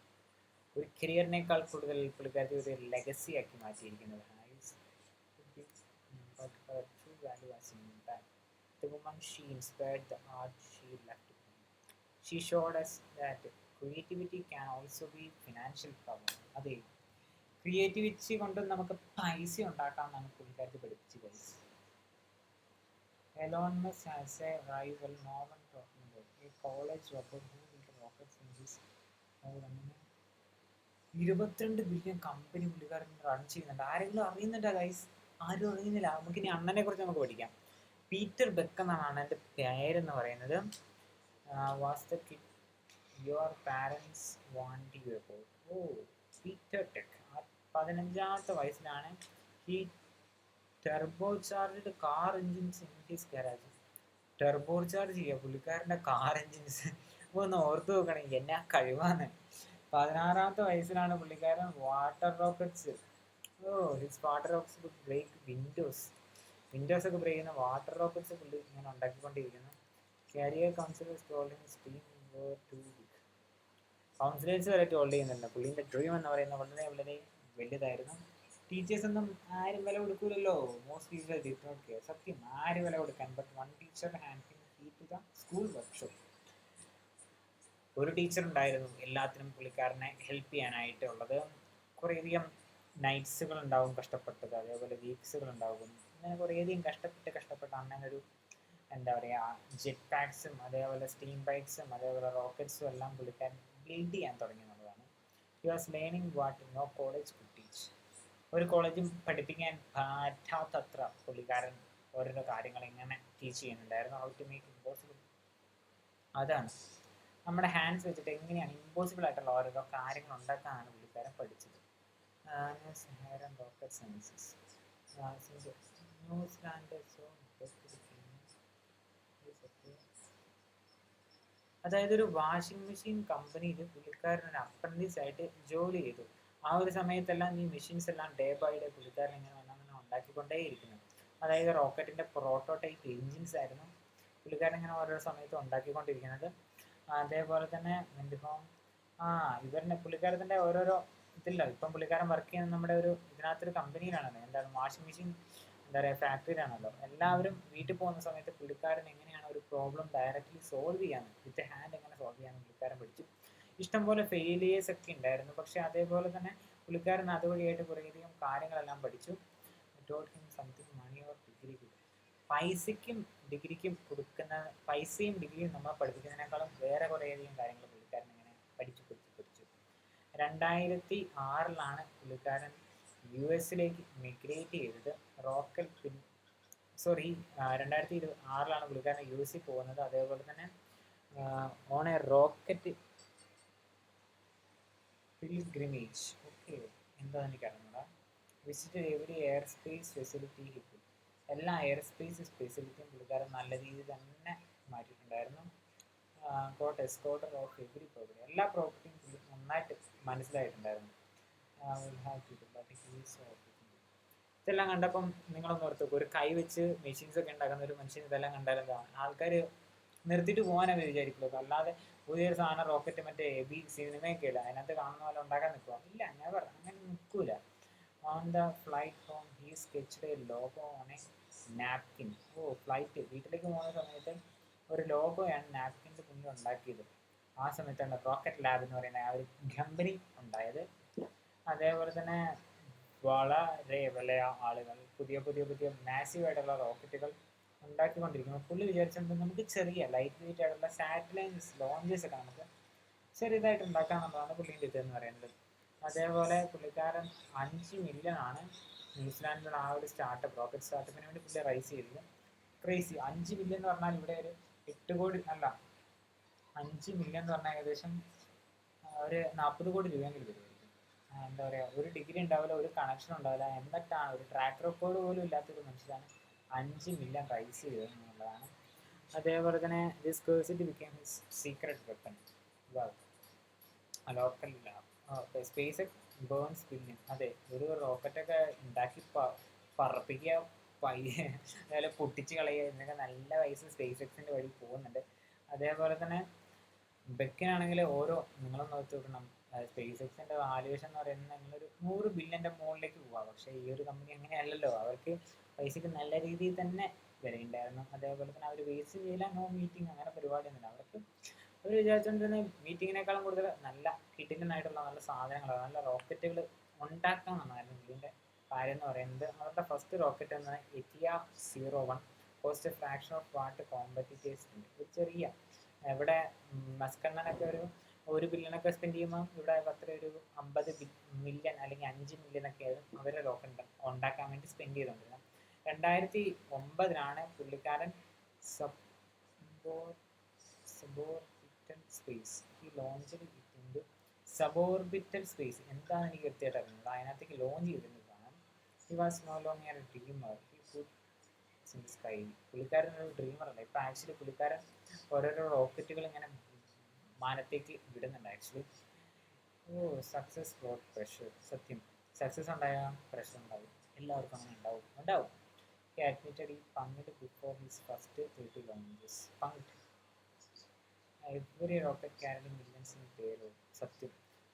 ഒരു കരിയറിനേക്കാൾ കൂടുതൽ പുള്ളിക്കാരത്തി ഒരു ലെഗസി ആക്കി മാറ്റിയിരിക്കുന്നത്. The woman she inspired, the art she left behind. She showed us that creativity can also be financial power. അതെ, ക്രിയേറ്റിവിറ്റി കൊണ്ട് നമുക്ക് പൈസ ഉണ്ടാക്കാമെന്നാണ് പുള്ളിക്കാരത്തി പഠിപ്പിച്ച് guys. Elon Musk has a rival, no one talking about. A college worker who built rockets in his 22 billion company പുള്ളിക്കാരൻ run ചെയ്യുന്നുണ്ട്. ആരെങ്കിലും അറിയുന്നുണ്ടോ ഗൈസ്? ആരും അറിയുന്നില്ല. നമുക്കിനി അണ്ണനെ കുറിച്ച് നമുക്ക് പഠിക്കാം. പീറ്റർ ബെക്ക് എന്നാണ് അണ്ണൻ്റെ പേരെന്ന് പറയുന്നത്. Was the kid your parents want you about. Peter Tech 15ാമത്തെ വയസ്സിലാണ് ഈ turbo charged car engines in his garage. Turbo charge ചെയ്യുക പുള്ളിക്കാരൻ്റെ കാർ എൻജിൻസ്. ഒന്ന് ഓർത്ത് നോക്കണം, എന്നാ കഴിവാന്ന്. 16ാമത്തെ വയസ്സിലാണ് പുള്ളിക്കാരൻ water rockets. His water rockets break windows ഒക്കെ ബ്രേക്ക് ചെയ്യുന്ന വാട്ടർ റോക്കറ്റ്സ് പുള്ളി ഇങ്ങനെ ഉണ്ടാക്കിക്കൊണ്ടിരിക്കുന്നു. Career counsellors told him his dream were too big. Counsellors വരെ ടോൾഡ് ചെയ്യുന്നുണ്ട് പുള്ളീൻ്റെ ഡ്രീം എന്ന് പറയുന്നത് വളരെ വളരെ വലുതായിരുന്നു. ടീച്ചേഴ്സ് ഒന്നും ആരും വില കൊടുക്കൂലല്ലോ. Most teachers did not care. സത്യം, ആര് വില കൊടുക്കാൻ. But one teacher hand him key to the school workshop. ഒരു ടീച്ചർ ഉണ്ടായിരുന്നു എല്ലാത്തിനും പുള്ളിക്കാരനെ ഹെൽപ്പ് ചെയ്യാനായിട്ടുള്ളത്. കുറേയധികം നൈറ്റ്സുകൾ ഉണ്ടാവും കഷ്ടപ്പെട്ടത്, അതേപോലെ വീക്സുകൾ ഉണ്ടാകും. അങ്ങനെ കുറേയധികം കഷ്ടപ്പെട്ട് അന്നൊരു എന്താ പറയുക ജെറ്റ് പാക്സും അതേപോലെ സ്റ്റീം ബൈക്സും അതേപോലെ റോക്കറ്റ്സും എല്ലാം പുള്ളിക്കാരൻ ബിൽഡ് ചെയ്യാൻ തുടങ്ങി എന്നുള്ളതാണ്. He was learning what no college could teach. ഒരു കോളേജും പഠിപ്പിക്കാൻ പറ്റാത്തത്ര പുള്ളിക്കാരൻ ഓരോരോ കാര്യങ്ങൾ ഇങ്ങനെ ടീച്ച് ചെയ്യുന്നുണ്ടായിരുന്നു. How to make impossible. അതാണ് നമ്മുടെ ഹാൻഡ്സ് വെച്ചിട്ട് എങ്ങനെയാണ് ഇമ്പോസിബിൾ ആയിട്ടുള്ള ഓരോരോ കാര്യങ്ങൾ ഉണ്ടാക്കാനാണ് പുള്ളിക്കാരൻ പഠിച്ചത്. ന്യൂസിലാൻഡ് അതായത് ഒരു വാഷിംഗ് മെഷീൻ കമ്പനിയിൽ പുള്ളിക്കാരൻ ഒരു അപ്രന്റീസ് ആയിട്ട് ജോലി ചെയ്തു. ആ ഒരു സമയത്തെല്ലാം ഈ മെഷീൻസ് എല്ലാം ഡേ ബൈ ഡേ പുള്ളിക്കാരൻ ഇങ്ങനെ വന്നങ്ങനെ ഉണ്ടാക്കിക്കൊണ്ടേയിരിക്കുന്നു. അതായത് റോക്കറ്റിന്റെ പ്രോട്ടോടൈപ്പ് എഞ്ചിൻസ് ആയിരുന്നു പുള്ളിക്കാരൻ ഇങ്ങനെ ഓരോ സമയത്ത് ഉണ്ടാക്കിക്കൊണ്ടിരിക്കുന്നത്. അതേപോലെ തന്നെ എന്തിപ്പം ഇവരുടെ പുള്ളിക്കാരത്തിന്റെ ഓരോരോ ഇതില്ല. ഇപ്പം പുള്ളിക്കാരൻ വർക്ക് ചെയ്യുന്നത് നമ്മുടെ ഒരു ഇതിനകത്തൊരു കമ്പനിയിലാണല്ലോ, എന്താണ് വാഷിംഗ് മെഷീൻ എന്താ പറയുക ഫാക്ടറിയിലാണല്ലോ. എല്ലാവരും വീട്ടിൽ പോകുന്ന സമയത്ത് പുള്ളിക്കാരൻ എങ്ങനെയാണ് ഒരു പ്രോബ്ലം ഡയറക്റ്റ്ലി സോൾവ് ചെയ്യാന്ന്, വിത്ത് ഹാൻഡ് എങ്ങനെ സോൾവ് ചെയ്യാന്ന് പുള്ളിക്കാരൻ പഠിച്ചു. ഇഷ്ടംപോലെ ഫെയിലിയേഴ്സ് ഒക്കെ ഉണ്ടായിരുന്നു, പക്ഷെ അതേപോലെ തന്നെ പുള്ളിക്കാരൻ അതുവഴിയായിട്ട് കുറേയധികം കാര്യങ്ങളെല്ലാം പഠിച്ചു. സംതിങ് മണി ഓർ ഡിഗ്രി പൈസയ്ക്കും ഡിഗ്രിക്കും കൊടുക്കുന്ന പൈസയും ഡിഗ്രിയും നമ്മളെ പഠിപ്പിക്കുന്നതിനേക്കാളും വേറെ കുറേയധികം കാര്യങ്ങൾ പുള്ളിക്കാരൻ ഇങ്ങനെ പഠിച്ചു. 2006 പുള്ളിക്കാരൻ US മിഗ്രേറ്റ് ചെയ്തത്. റോക്കറ്റ് 2006 പുള്ളിക്കാരൻ US പോകുന്നത്. അതേപോലെ തന്നെ on A rocket pilgrimage. Okay, എന്താ എനിക്കറിഞ്ഞൂടാ. Visit every air space facility കിട്ടും. എല്ലാ എയർ സ്പേസ് ഫെസിലിറ്റിയും പുള്ളിക്കാരൻ നല്ല രീതിയിൽ തന്നെ മാറ്റിയിട്ടുണ്ടായിരുന്നു. ഗോട്ട് എസ്കോർട്ടർ ഓഫ് എവറി പ്രോപ്പർട്ടി, എല്ലാ പ്രോപ്പർട്ടിയും പുള്ളി നന്നായിട്ട് മനസ്സിലായിട്ടുണ്ടായിരുന്നു. ഇതെല്ലാം കണ്ടപ്പം നിങ്ങളൊന്ന് ഓർത്ത് നോക്കും, ഒരു കൈ വെച്ച് മെഷീൻസ് ഒക്കെ ഉണ്ടാക്കുന്ന ഒരു മനുഷ്യൻ ഇതെല്ലാം കണ്ടാലെന്താ ആൾക്കാർ നിർത്തിയിട്ട് പോകാനവർ വിചാരിക്കുള്ളൂ. അല്ലാതെ പുതിയൊരു സാധനം റോക്കറ്റ് മറ്റേ എബി സിനിമയൊക്കെ ഇല്ല അതിനകത്ത് കാണുന്ന പോലെ ഉണ്ടാക്കാൻ നിൽക്കുക ഇല്ല, നെവർ, അങ്ങനെ നിൽക്കൂല. On the flight home he sketched a logo on a napkin. Flight വീട്ടിലേക്ക് പോകുന്ന സമയത്ത് ഒരു ലോഗോയാണ് നാപ്കിൻ്റെ മുന്നിൽ ഉണ്ടാക്കിയത്. ആ സമയത്താണ് റോക്കറ്റ് ലാബ് എന്ന് പറയുന്ന ആ ഒരു കമ്പനി ഉണ്ടായത്. അതേപോലെ തന്നെ വളരെ വലിയ ആളുകൾ പുതിയ മാസീവായിട്ടുള്ള റോക്കറ്റുകൾ ഉണ്ടാക്കിക്കൊണ്ടിരിക്കുന്നു. പുള്ളി വിചാരിച്ചിട്ടുണ്ട് നമുക്ക് ചെറിയ ലൈറ്റ് വെയിറ്റ് ആയിട്ടുള്ള സാറ്റലൈറ്റ് ലോഞ്ചസ് ഒക്കെ നമുക്ക് ചെറിയതായിട്ട് ഉണ്ടാക്കാമെന്നുള്ളതാണ് പുള്ളീൻ്റെ ഇതെന്ന് പറയുന്നത്. അതേപോലെ പുള്ളിക്കാരൻ 5 മില്യൺ ന്യൂസിലാൻഡിലുള്ള ആ ഒരു റോക്കറ്റ് സ്റ്റാർട്ടപ്പിന് വേണ്ടി പുള്ളി റൈസ് ചെയ്തത്. ക്രേസി. 5 മില്യൺ എന്ന് പറഞ്ഞാൽ ഇവിടെ ഒരു 8 കോടി അല്ല, 5 മില്യൺ എന്ന് പറഞ്ഞാൽ ഏകദേശം ഒരു 40 കോടി രൂപയെങ്കിലും വരുമായിരിക്കും. എന്താ പറയുക, ഒരു ഡിഗ്രി ഉണ്ടാവില്ല, ഒരു കണക്ഷൻ ഉണ്ടാവില്ല, എന്നിട്ടാണ് ഒരു ട്രാക്ക് റെക്കോർഡ് പോലും ഇല്ലാത്തൊരു മനുഷ്യനാണ് 5 മില്യൺ റൈസ് ചെയ്തത് എന്നുള്ളതാണ്. അതേപോലെ തന്നെ this curiosity became his secret weapon. Local lab space burns billion. അതെ, ഒരു റോക്കറ്റൊക്കെ ഉണ്ടാക്കി പറപ്പിക്കുക, അതേപോലെ പൊട്ടിച്ച് കളയുക, എന്നൊക്കെ നല്ല പൈസ സ്പേസ് എക്സിൻ്റെ വഴി പോകുന്നുണ്ട്. അതേപോലെ തന്നെ ബെക്കിനാണെങ്കിൽ നിങ്ങളും നോക്കി നോക്കണം, സ്പേസ് എക്സിൻ്റെ വാല്യുവേഷൻ എന്ന് പറയുന്നത് നിങ്ങളൊരു 100 ബില്യൻ്റെ മുകളിലേക്ക് പോവാം. പക്ഷേ ഈ ഒരു കമ്പനി അങ്ങനെയല്ലല്ലോ, അവർക്ക് പൈസക്ക് നല്ല രീതിയിൽ തന്നെ വിലയുണ്ടായിരുന്നു. അതേപോലെ തന്നെ അവർ വേസ്റ്റ് ചെയ്യില്ല, നോ മീറ്റിംഗ്, അങ്ങനെ പരിപാടിയൊന്നുമില്ല. അവർ വിചാരിച്ചുകൊണ്ടിരുന്ന മീറ്റിങ്ങിനേക്കാളും കൂടുതൽ നല്ല കിടിലനായിട്ടുള്ള നല്ല സാധനങ്ങൾ, നല്ല റോക്കറ്റുകൾ ഉണ്ടാക്കുക എന്നായിരുന്നു ഇതിൻ്റെ കാര്യം എന്ന് പറയുന്നത്. അവരുടെ ഫസ്റ്റ് റോക്കറ്റ് എന്നാണ് ETIA-01. Cost fraction of what competitors ഉണ്ട്. ഒരു ചെറിയ ഇവിടെ മസ്കണ്ണനൊക്കെ ഒരു ബില്യണൊക്കെ സ്പെൻഡ് ചെയ്യുമ്പോൾ ഇവിടെ അത്ര ഒരു 50 മില്യൺ അല്ലെങ്കിൽ 5 മില്യണൊക്കെ ആയിരുന്നു അവരെ റോക്കറ്റ് ഉണ്ടാക്കാൻ വേണ്ടി സ്പെൻഡ് ചെയ്തുകൊണ്ടിരുന്നത്. 2009 പുള്ളിക്കാരൻ സബോർബിറ്റൽ സ്പേസ് ഈ ലോഞ്ച് ഇട്ടുണ്ട്. സബോർബിറ്റൽ സ്പേസ് എന്താണെന്ന് എനിക്ക് കൃത്യമായിട്ട് അറിയുന്നത്, അതിനകത്തേക്ക് ലോഞ്ച് ചെയ്തിരുന്നത് കാണാം. He was no longer a dreamer, he put in the sky. പുള്ളിക്കാരൻ ഒരു ഡ്രീമർ അല്ല, ഇപ്പം ആക്ച്വലി പുള്ളിക്കാരൻ ഓരോരോ റോക്കറ്റുകൾ ഇങ്ങനെ മാനത്തേക്ക് വിടുന്നുണ്ട് ആക്ച്വലി. Success brought pressure. സത്യം, സക്സസ് ഉണ്ടായാൽ പ്രഷർ ഉണ്ടാവും, എല്ലാവർക്കും അങ്ങനെ ഉണ്ടാവും. ഹി അഡ്മിറ്റഡ് ഈ പങ്കിട്ട് ബിഫോർ ഹിസ് ഫസ്റ്റ് 30 ലോഞ്ചസ്. പങ്ക് every rocket carry millions in പേരോ. സത്യം,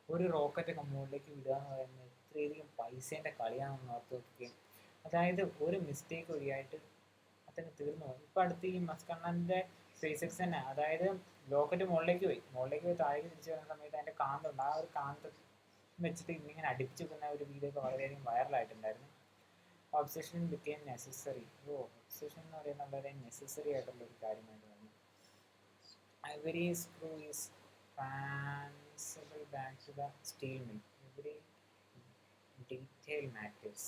ഒരു റോക്കറ്റൊക്കെ മുകളിലേക്ക് വിടുക എന്ന് പറയുന്നത് എത്രയധികം പൈസേൻ്റെ കളിയാണെന്ന് ഓർത്ത് നോക്കുകയും, അതായത് ഒരു മിസ്റ്റേക്ക് വഴിയായിട്ട് അതൊക്കെ തീർന്നു പോകും. ഇപ്പം അടുത്ത് ഈ മസ്കണ്ണൻ്റെ സ്പേസ് എക്സ് തന്നെ, അതായത് റോക്കറ്റ് മുകളിലേക്ക് പോയി താഴേക്ക് തിരിച്ചു വരുന്ന സമയത്ത് അതിൻ്റെ കാന്തുണ്ട്, ആ ഒരു കാന്ത് വെച്ചിട്ട് ഇങ്ങനെ അടിപ്പിച്ച് പോകുന്ന ഒരു വീഡിയോ ഒക്കെ വളരെയധികം വൈറലായിട്ടുണ്ടായിരുന്നു. Obsession became necessary. ഒബ്സഷൻ എന്ന് പറയുന്നത് വളരെ നെസസറി ആയിട്ടുള്ള ഒരു കാര്യമായിട്ട് പറഞ്ഞു. Every screw is transferable back to the steel mill. Every detail matters.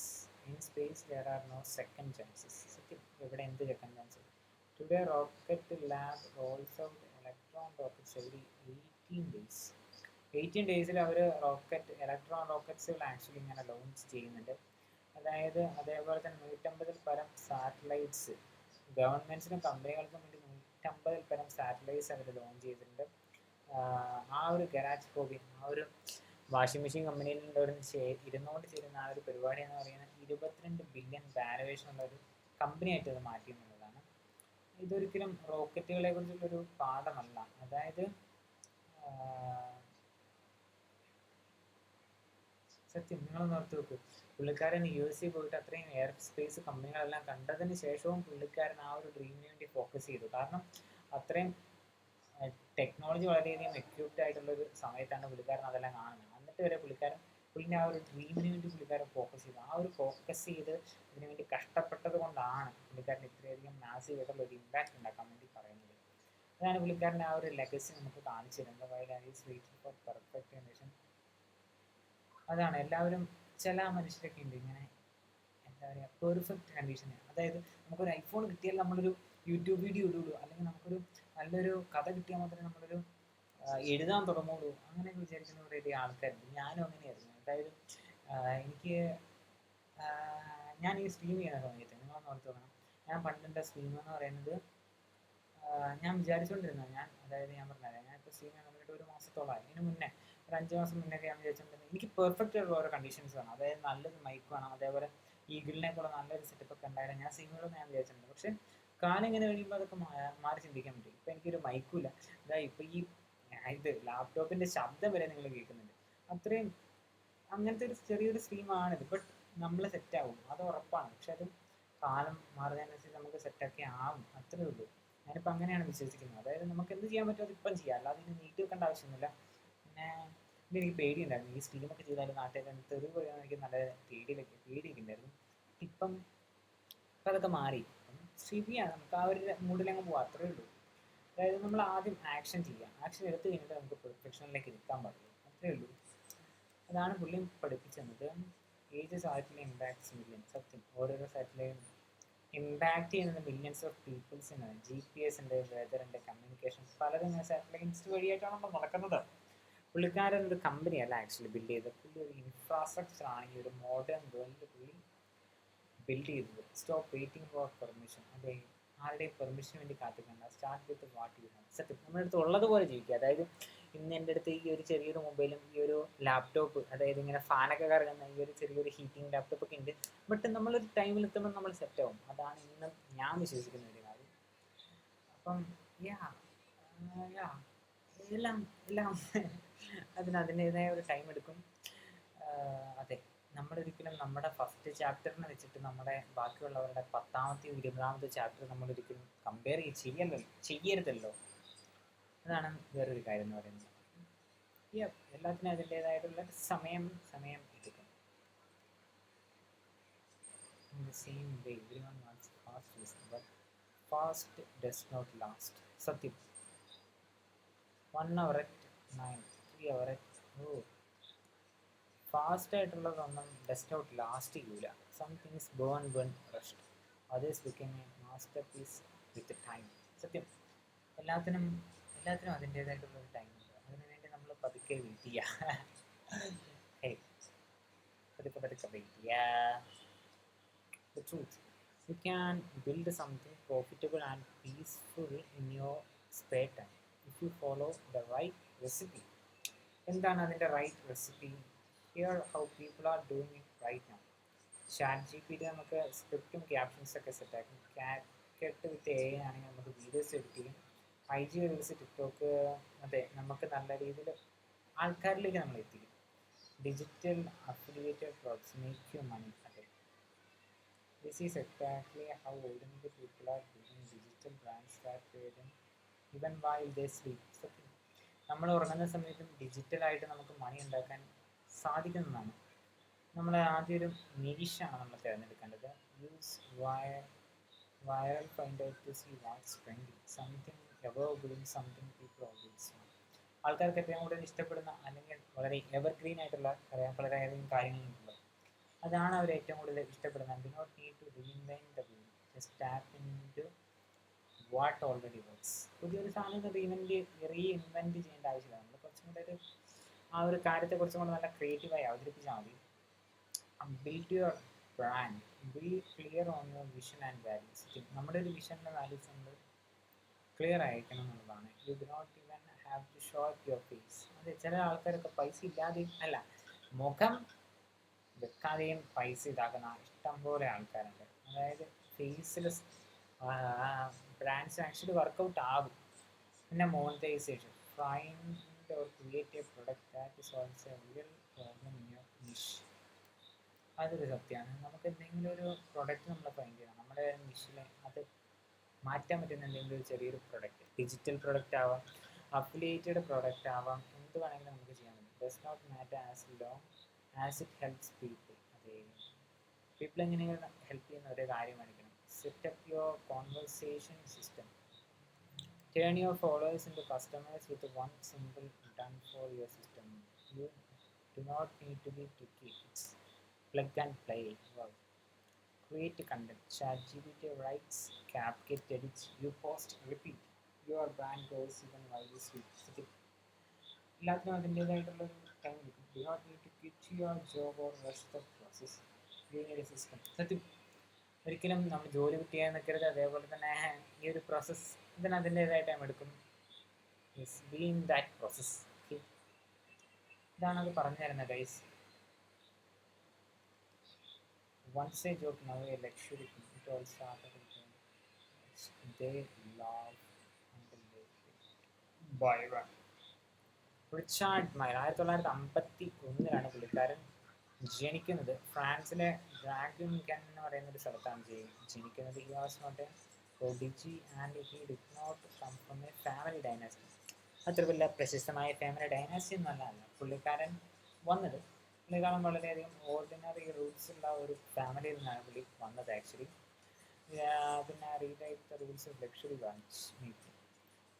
In space, there are no second chances. ഇവിടെ എന്ത് second chance? Today, rocket lab rolls out electron rockets every 18 days. 18 days അവർ electron റോക്കറ്റ്സുകൾ actually ഇങ്ങനെ launch ചെയ്യുന്നുണ്ട്. അതായത് അതേപോലെ തന്നെ 150 പരം satellites ഗവൺമെന്റ്സിനും കമ്പനികൾക്കും വേണ്ടി 150 പരം സാറ്റലൈറ്റ്സ് അവർ ലോഞ്ച് ചെയ്തിട്ടുണ്ട്. ആ ഒരു ഗരാജ് ഹോബി, ആ ഒരു വാഷിംഗ് മെഷീൻ കമ്പനിയിൽ ഇരുന്നുകൊണ്ട് ചെയ്യുന്ന ആ ഒരു പരിപാടി എന്ന് പറയുന്നത് 22 ബില്യൺ വാലുവേഷൻ ഉള്ള ഒരു കമ്പനിയായിട്ട് അത് മാറ്റി എന്നുള്ളതാണ്. ഇതൊരിക്കലും റോക്കറ്റുകളെ കുറിച്ചുള്ളൊരു പാഠമല്ല. അതായത് സത്യം നിങ്ങളൊന്ന് ഓർത്ത് വെക്കൂ, പുള്ളിക്കാരൻ US പോയിട്ട് അത്രയും എയർ സ്പേസ് കമ്പനികളെല്ലാം കണ്ടതിന് ശേഷവും പുള്ളിക്കാരൻ ആ ഒരു ഡ്രീമിന് വേണ്ടി ഫോക്കസ് ചെയ്തു. കാരണം അത്രയും ടെക്നോളജി വളരെയധികം എക്യൂപ്ഡ് ആയിട്ടുള്ളൊരു സമയത്താണ് പുള്ളിക്കാരൻ അതെല്ലാം കാണുന്നത്. എന്നിട്ട് വരെ പുള്ളിൻ്റെ ആ ഒരു ഡ്രീമിന് വേണ്ടി പുള്ളിക്കാരൻ ഫോക്കസ് ചെയ്തു. ആ ഒരു ഫോക്കസ് ചെയ്ത് ഇതിനു വേണ്ടി കഷ്ടപ്പെട്ടത് കൊണ്ടാണ് പുള്ളിക്കാരൻ ഇത്രയധികം മാസീവ് ആയിട്ടുള്ള ഒരു ഇമ്പാക്റ്റ് ഉണ്ടാക്കാൻ വേണ്ടി പറയുന്നത്. അതാണ് പുള്ളിക്കാരൻ്റെ ആ ഒരു ലെഗസി നമുക്ക് കാണിച്ചു തരുന്നത്. While I is waiting for perfect generation. അതാണ് എല്ലാവരും, ചില മനുഷ്യരൊക്കെ ഉണ്ട് ഇങ്ങനെ എന്താ പറയുക, പെർഫെക്റ്റ് കണ്ടീഷൻ. അതായത് നമുക്കൊരു ഐഫോൺ കിട്ടിയാൽ നമ്മളൊരു യൂട്യൂബ് വീഡിയോ ഇടുള്ളൂ, അല്ലെങ്കിൽ നമുക്കൊരു നല്ലൊരു കഥ കിട്ടിയാൽ മാത്രമേ നമ്മളൊരു എഴുതാൻ തുടങ്ങുള്ളൂ, അങ്ങനെയൊക്കെ വിചാരിക്കുന്ന കുറേ ആൾക്കാരുണ്ട്. ഞാനും അങ്ങനെയായിരുന്നു. അതായത് എനിക്ക് ഞാൻ ഈ സ്ട്രീം ചെയ്യുന്ന സമയത്ത് നിങ്ങളൊന്ന് ഓർത്ത് നോക്കണം, ഞാൻ പണ്ടെൻ്റെ സ്ട്രീം എന്ന് പറയുന്നത് ഞാൻ വിചാരിച്ചുകൊണ്ടിരുന്നത്, അതായത് ഞാൻ പറഞ്ഞത് ഞാനിപ്പോൾ സ്ട്രീം ചെയ്യാൻ തുടങ്ങിയിട്ട് 1 മാസത്തോളമായി. അതിന് മുന്നേ ഒരു 5 മാസം മുന്നേ ഞാൻ വിചാരിച്ചുകൊണ്ടിരുന്നത് എനിക്ക് പെർഫെക്റ്റ് ആയിട്ടുള്ള ഓരോ കണ്ടീഷൻസ് വേണം. അതായത് നല്ലൊരു മൈക്ക് വേണം, അതേപോലെ ഈഗിളിനെ കൂടെ നല്ലൊരു സെറ്റപ്പ് ഒക്കെ ഉണ്ടായാലും ഞാൻ സ്ട്രീമുകളെന്ന് ഞാൻ വിചാരിച്ചിട്ടുണ്ട്. പക്ഷേ കാലം ഇങ്ങനെ കഴിയുമ്പോൾ അതൊക്കെ മാറി ചിന്തിക്കാൻ പറ്റും. ഇപ്പം എനിക്കൊരു മൈക്കും ഇല്ല. അതായത് ഇപ്പം ഈ ഇത് ലാപ്ടോപ്പിൻ്റെ ശബ്ദം വരെ നിങ്ങൾ കേൾക്കുന്നുണ്ട്. അത്രയും അങ്ങനത്തെ ഒരു ചെറിയൊരു സ്ട്രീമാണിത്. ബട്ട് നമ്മൾ സെറ്റാവും, അത് ഉറപ്പാണ്. പക്ഷെ അത് കാലം മാറുന്നതിനനുസരിച്ച് നമുക്ക് സെറ്റൊക്കെ ആവും, അത്രേ ഉള്ളൂ. ഞാനിപ്പോൾ അങ്ങനെയാണ് വിശ്വസിക്കുന്നത്. അതായത് നമുക്ക് എന്ത് ചെയ്യാൻ പറ്റുമോ അത് ഇപ്പം ചെയ്യാം, അല്ലാതെ ഇതിന് നീട്ടി വെക്കേണ്ട ആവശ്യമൊന്നുമില്ല. പിന്നെ എനിക്ക് പേടിയുണ്ടായിരുന്നു, ഈ സ്ട്രീമൊക്കെ ചെയ്താലും നാട്ടുകാർ തെറി പറയാൻ എനിക്ക് നല്ല പേടിയൊക്കെ ഉണ്ടായിരുന്നു. ഇപ്പം അതൊക്കെ മാറി. സ്ട്രീം ചെയ്യാം, നമുക്ക് ആ ഒരു മൂഡിലങ്ങ് പോകാം, അത്രേ ഉള്ളൂ. അതായത് നമ്മൾ ആദ്യം ആക്ഷൻ ചെയ്യുക, ആക്ഷൻ എടുത്തു കഴിഞ്ഞിട്ട് നമുക്ക് പെർഫെക്ഷനിലേക്ക് നിൽക്കാൻ പാടുള്ളൂ, അത്രേ ഉള്ളൂ. അതാണ് പുള്ളി പഠിപ്പിച്ചത്. Each satellite impacts million. സത്യം, ഓരോരോ സാറ്റിലെയും ഇമ്പാക്ട് ചെയ്യുന്നത് മില്യൺസ് ഓഫ് പീപ്പിൾസിന്. GPS ഉണ്ട്, വെതർ ഉണ്ട്, കമ്മ്യൂണിക്കേഷൻ, പലരും സാറ്റലൈറ്റ്സ് വഴിയായിട്ടാണല്ലോ നടക്കുന്നത്. പുള്ളിക്കാരൻ ഒരു കമ്പനിയല്ല ആക്ച്വലി ബിൽഡ് ചെയ്തത്, പുള്ളി ഒരു ഇൻഫ്രാസ്ട്രക്ചർ ആണ് ഈ ഒരു മോഡേൺ വേൾഡിൽ പുള്ളി ബിൽഡ് ചെയ്തത്. Stop waiting for permission. അതെ, ആരുടെയും പെർമിഷന് വേണ്ടി കാത്തിക്കണ്ട. Start with what you have. സത്യം, നമ്മുടെ അടുത്ത് ഉള്ളതുപോലെ ജീവിക്കുക. അതായത് ഇന്ന് എൻ്റെ അടുത്ത് ഈ ഒരു ചെറിയൊരു മൊബൈലും ഈ ഒരു ലാപ്ടോപ്പ്, അതായത് ഇങ്ങനെ ഫാനൊക്കെ കറങ്ങുന്ന ഈ ഒരു ചെറിയൊരു ഹീറ്റിംഗ് ലാപ്ടോപ്പൊക്കെ ഉണ്ട്. ബട്ട് നമ്മളൊരു ടൈമിൽ എത്തുമ്പോൾ നമ്മൾ സെറ്റാവും. അതാണ് ഇന്നും ഞാൻ വിശ്വസിക്കുന്ന ഒരു കാര്യം. അപ്പം യാ എല്ലാം എല്ലാം അതിൻ്റെതായ ഒരു ടൈം എടുക്കും. അതെ, നമ്മളൊരിക്കലും നമ്മുടെ ഫസ്റ്റ് ചാപ്റ്ററിനെ വെച്ചിട്ട് നമ്മുടെ ബാക്കിയുള്ളവരുടെ 10ാമത്തെയും 20ാമത്തെ ചാപ്റ്റർ നമ്മളൊരിക്കലും കമ്പയർ ചെയ്യരുതല്ലോ. അതാണ് വേറൊരു കാര്യം എന്ന് പറയുന്നത്. എല്ലാത്തിനും അതിൻ്റെതായിട്ടുള്ള സമയം എടുക്കും. In the same way, everyone wants fast wisdom, but fast does not last. സത്യം, 1 hour at 9, 3 hour at fast ആയിട്ടുള്ളതൊന്നും ഡസ് നോട്ട് ലാസ്റ്റ് ചെയ്യൂല. Some things burn rushed, others become a masterpiece with time. സത്യം, എല്ലാത്തിനും അതിൻ്റേതായിട്ടുള്ളൊരു time ഉണ്ട്. അതിനുവേണ്ടി നമ്മൾ പതുക്കെ വെയിറ്റ് ചെയ്യുക. പതുക്കെ വെയിറ്റ് ചെയ്യുക. The truth, you can build something profitable and peaceful in your spare time if you follow the right recipe. എന്താണ് അതിൻ്റെ right recipe? Here how people are doing it right now. ChatGPT നമുക്ക് സ്ക്രിപ്റ്റും ക്യാപ്ഷൻസൊക്കെ സെറ്റാക്കും. CapCut വിത്ത് AI ആണെങ്കിൽ നമുക്ക് videos edit ചെയ്യും. IG reels, TikTok, അതെ, നമുക്ക് നല്ല രീതിയിൽ ആൾക്കാരിലേക്ക് നമ്മൾ എത്തിക്കും. Digital affiliated products make you money. അതെ, this is exactly how ordinary people are building digital brands that pay them even while they sleep. നമ്മൾ ഉറങ്ങുന്ന സമയത്തും ഡിജിറ്റലായിട്ട് നമുക്ക് മണി ഉണ്ടാക്കാൻ സാധിക്കുന്നതാണ്. നമ്മൾ ആദ്യം ഒരു നിരീക്ഷാണ് നമ്മൾ തിരഞ്ഞെടുക്കേണ്ടത്. Use viral find out to see what's trending. Something evergreen, something people always want. ആൾക്കാർക്ക് ഏറ്റവും കൂടുതൽ ഇഷ്ടപ്പെടുന്ന അല്ലെങ്കിൽ വളരെ എവർഗ്രീൻ ആയിട്ടുള്ള വളരെയധികം കാര്യങ്ങളുണ്ടല്ലോ, അതാണ് അവർ ഏറ്റവും കൂടുതൽ ഇഷ്ടപ്പെടുന്നത്. Do not need to reinvent the wheel, just tap into what already works. പുതിയൊരു സാധനം റീഇൻവെന്റ് ചെയ്യേണ്ട ആവശ്യമില്ല. നമ്മൾ കുറച്ചും കൂടെ ആ ഒരു കാര്യത്തെ കുറച്ചും കൂടെ നല്ല ക്രിയേറ്റീവായി അവതരിപ്പിച്ചാൽ മതി. Build your brand, be clear on your vision and values. നമ്മുടെ ഒരു വിഷൻ്റെ വാല്യൂസ് നമ്മൾ ക്ലിയർ ആയിരിക്കണം എന്നുള്ളതാണ്. You do not even have to show up your face. അത് ചില ആൾക്കാരൊക്കെ പൈസ ഇല്ലാതെയും അല്ല, മുഖം വെക്കാതെയും പൈസ ഇതാക്കുന്ന ഇഷ്ടം പോലെ ആൾക്കാരുണ്ട്. അതായത് ഫേസിൽ ബ്രാൻഡ്സ് ആക്ച്വലി വർക്കൗട്ട് ആകും. പിന്നെ monetisation, find or create a product that solves a real problem in your niche. അതൊരു സത്യമാണ്. നമുക്ക് എന്തെങ്കിലും ഒരു പ്രൊഡക്റ്റ് നമ്മൾ ഫൈൻഡ് ചെയ്യണം, നമ്മുടെ നിഷിൽ അത് മാറ്റാൻ പറ്റുന്ന എന്തെങ്കിലും ഒരു ചെറിയൊരു പ്രൊഡക്റ്റ്, ഡിജിറ്റൽ പ്രൊഡക്റ്റ് ആവാം, അഫിലിയേറ്റഡ് പ്രൊഡക്റ്റ് ആവാം, എന്ത് വേണമെങ്കിലും നമുക്ക് ചെയ്യാൻ പറ്റും. Does not matter as long as it helps people. അതെ, പീപ്പിൾ എങ്ങനെയാണ് ഹെൽപ്പ് ചെയ്യുന്ന ഒരു കാര്യം കാണിക്കണം. Set up your conversation system. Turn your followers into customers with one simple done for your system. You do not need to be tricky. It's plug and play. Wow. Create content. ChatGPT writes, CapCut edits, you post, repeat. Your brand goes even while you sleep. എല്ലാത്തിനും അതിൻ്റേതായിട്ടുള്ളൊരു time കിട്ടും. Do not need to quit your job or rest the process. ഒരു system. സത്യം, ഒരിക്കലും നമ്മൾ ജോലി കിട്ടിയാൽ നിൽക്കരുത്. അതേപോലെ തന്നെ ഈ ഒരു പ്രോസസ്സ് ഇതിന് അതിൻ്റേതായ ടൈം എടുക്കും. Be in that process. ഇതാണ് അത് പറഞ്ഞു തരുന്നത് guys. Once a joke, now a luxury. It all started with they love until they buy one. Richard Mille 1951 പുള്ളിക്കാരൻ ജനിക്കുന്നത്. ഫ്രാൻസിലെ ഡ്രാഗൻകൻ എന്ന് പറയുന്ന ഒരു സ്ഥലത്താണ് ജനിക്കുന്നത്. He was not a prodigy and he did not come from a family dynasty. അത്ര വലിയ പ്രശസ്തമായ ഫാമിലി ഡൈനാസ്റ്റി എന്നല്ല പുള്ളിക്കാരൻ വന്നത്. പുള്ളിക്കാരൻ വളരെയധികം ഓർഡിനറി റൂൾസ് ഉള്ള ഒരു ഫാമിലിയിൽ നിന്നാണ് പുള്ളി വന്നത് ആക്ച്വലി. പിന്നെ rewrite the rules of luxury watch making.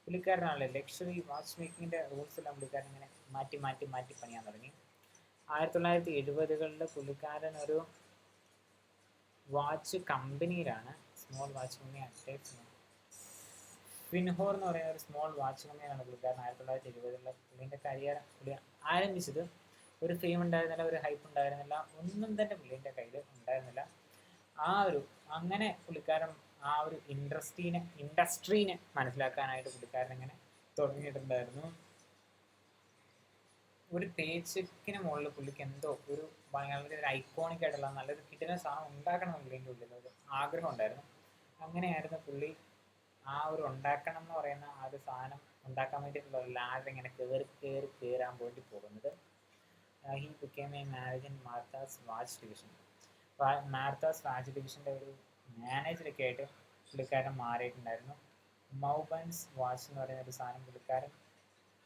പുള്ളിക്കാരനാണല്ലോ ലക്ഷറി വാച്ച് മേക്കിങ്ങിൻ്റെ റൂൾസ് എല്ലാം പുള്ളിക്കാരൻ ഇങ്ങനെ മാറ്റി മാറ്റി മാറ്റി പണിയാൻ തുടങ്ങി. 1970-കളിൽ പുള്ളിക്കാരൻ ഒരു വാച്ച് കമ്പനിയിലാണ്, small watch company attach Finhor എന്ന് പറയുന്ന ഒരു സ്മോൾ വാച്ച് കമ്പനിയാണ് പുള്ളിക്കാരൻ 1970-കളിൽ പുള്ളിൻ്റെ കരിയർ പുള്ളി ആരംഭിച്ചത്. ഒരു ഫെയിം ഉണ്ടായിരുന്നില്ല, ഒരു ഹൈപ്പ് ഉണ്ടായിരുന്നില്ല, ഒന്നും തന്നെ പുള്ളീൻ്റെ കയ്യിൽ ഉണ്ടായിരുന്നില്ല. അങ്ങനെ പുള്ളിക്കാരൻ ആ ഒരു ഇൻഡസ്ട്രീനെ മനസ്സിലാക്കാനായിട്ട് പുള്ളിക്കാരൻ ഇങ്ങനെ തുടങ്ങിയിട്ടുണ്ടായിരുന്നു. ഒരു പേച്ചക്കിന് മുകളിൽ പുള്ളിക്ക് എന്തോ ഒരു വളരെ ഒരു ഐക്കോണിക് ആയിട്ടുള്ള നല്ലൊരു കിട്ടുന്ന സാധനം ഉണ്ടാക്കണം പുള്ളിൻ്റെ ഉള്ളിൽ ഒരു ആഗ്രഹം ഉണ്ടായിരുന്നു. അങ്ങനെയായിരുന്നു പുള്ളി ആ ഒരു ഉണ്ടാക്കണം എന്ന് പറയുന്ന ആ ഒരു സാധനം ഉണ്ടാക്കാൻ വേണ്ടിയിട്ടുള്ള ഒരു ലാഡർ ഇങ്ങനെ കയറാൻ വേണ്ടി പോകുന്നത്. He became a manager in Matra's watch division. Matra's watch ഡിവിഷൻ്റെ ഒരു മാനേജറൊക്കെ ആയിട്ട് പുള്ളിക്കാരൻ മാറിയിട്ടുണ്ടായിരുന്നു. മൗബൻസ് വാച്ച് എന്ന് പറയുന്ന ഒരു സാധനം പുള്ളിക്കാരൻ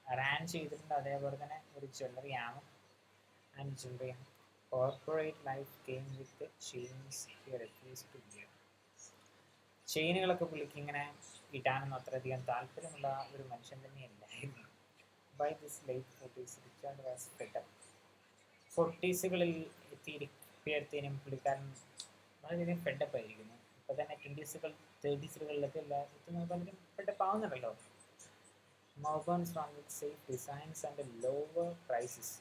റാൻ ചെയ്തിട്ടുണ്ട്. അതേപോലെ തന്നെ ഒരു ജ്വല്ലറി ആമും ആൻഡ് ജ്വല്ലറി ആണ്. Corporate life came with chains he refused to give. ചെയിനുകളൊക്കെ പുള്ളിക്ക് ഇങ്ങനെ ഇടാനൊന്നും അത്രയധികം താല്പര്യമുള്ള ഒരു മനുഷ്യൻ തന്നെയല്ലായിരുന്നു. By this late 40s Richard was fed up. 40s-കളിൽ എത്തിയപ്പോഴത്തേനും പുള്ളിക്കാരൻ വളരെയധികം ഫെഡപ്പ് ആയിരിക്കുന്നു. ഇപ്പോൾ തന്നെ 20s-കൾ 30s-കളിലൊക്കെ എത്തുന്ന പലരും ഫെഡപ്പ് ആവുന്നുണ്ടല്ലോ. Mauboussin want with safe designs and lower prices.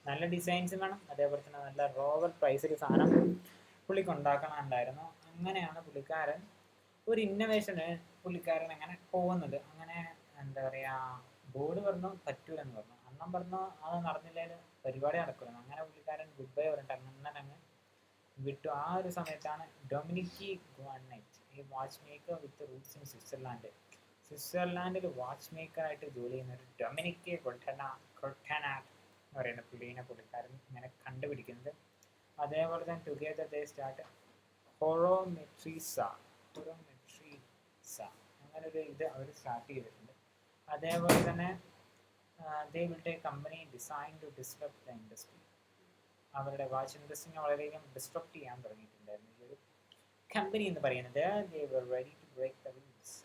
നല്ല ഡിസൈൻസ് വേണം, അതേപോലെ തന്നെ നല്ല ലോവർ പ്രൈസിൽ സാധനം പുള്ളിക്ക് ഉണ്ടാക്കണമുണ്ടായിരുന്നു. അങ്ങനെയാണ് പുള്ളിക്കാരൻ ഒരു ഇന്നോവേഷന് പുള്ളിക്കാരൻ അങ്ങനെ പോകുന്നത്. അങ്ങനെ എന്താ പറയുക, ബോർഡ് പറഞ്ഞു പറ്റൂലെന്ന് പറഞ്ഞു, അണ്ണം പറഞ്ഞു അത് നടന്നില്ലെങ്കിൽ പരിപാടി നടക്കില്ല. അങ്ങനെ പുള്ളിക്കാരൻ ഗുഡ് ബൈ പറഞ്ഞിട്ട് അങ്ങനെ വിട്ടു. ആ ഒരു സമയത്താണ് ഡൊമിനിക് ഗുവാനൈറ്റ്, ഈ watchmaker with roots in സ്വിറ്റ്സർലാൻഡിൽ വാച്ച് മേക്കറായിട്ട് ജോലി ചെയ്യുന്ന ഒരു ഡൊമിനിക് കൊട്ടനാട്ട് എന്ന് പറയുന്ന പുള്ളിക്കാരൻ ഇങ്ങനെ കണ്ടുപിടിക്കുന്നത്. അതേപോലെ തന്നെ ടുഗെദർ ദേ സ്റ്റാർട്ട് ഹൊറോമെട്രീസ അങ്ങനെ ഒരു ഇത് അവർ സ്റ്റാർട്ട് ചെയ്തിട്ടുണ്ട്. അതേപോലെ തന്നെ they will take company design to disrupt the industry. അവരുടെ വാച്ച് ഇൻഡസ്ട്രീനെ വളരെയധികം ഡിസ്ട്രപ്റ്റ് ചെയ്യാൻ തുടങ്ങിയിട്ടുണ്ടായിരുന്നു ഈ ഒരു കമ്പനി എന്ന് പറയുന്നത്. They were ready to break the rules.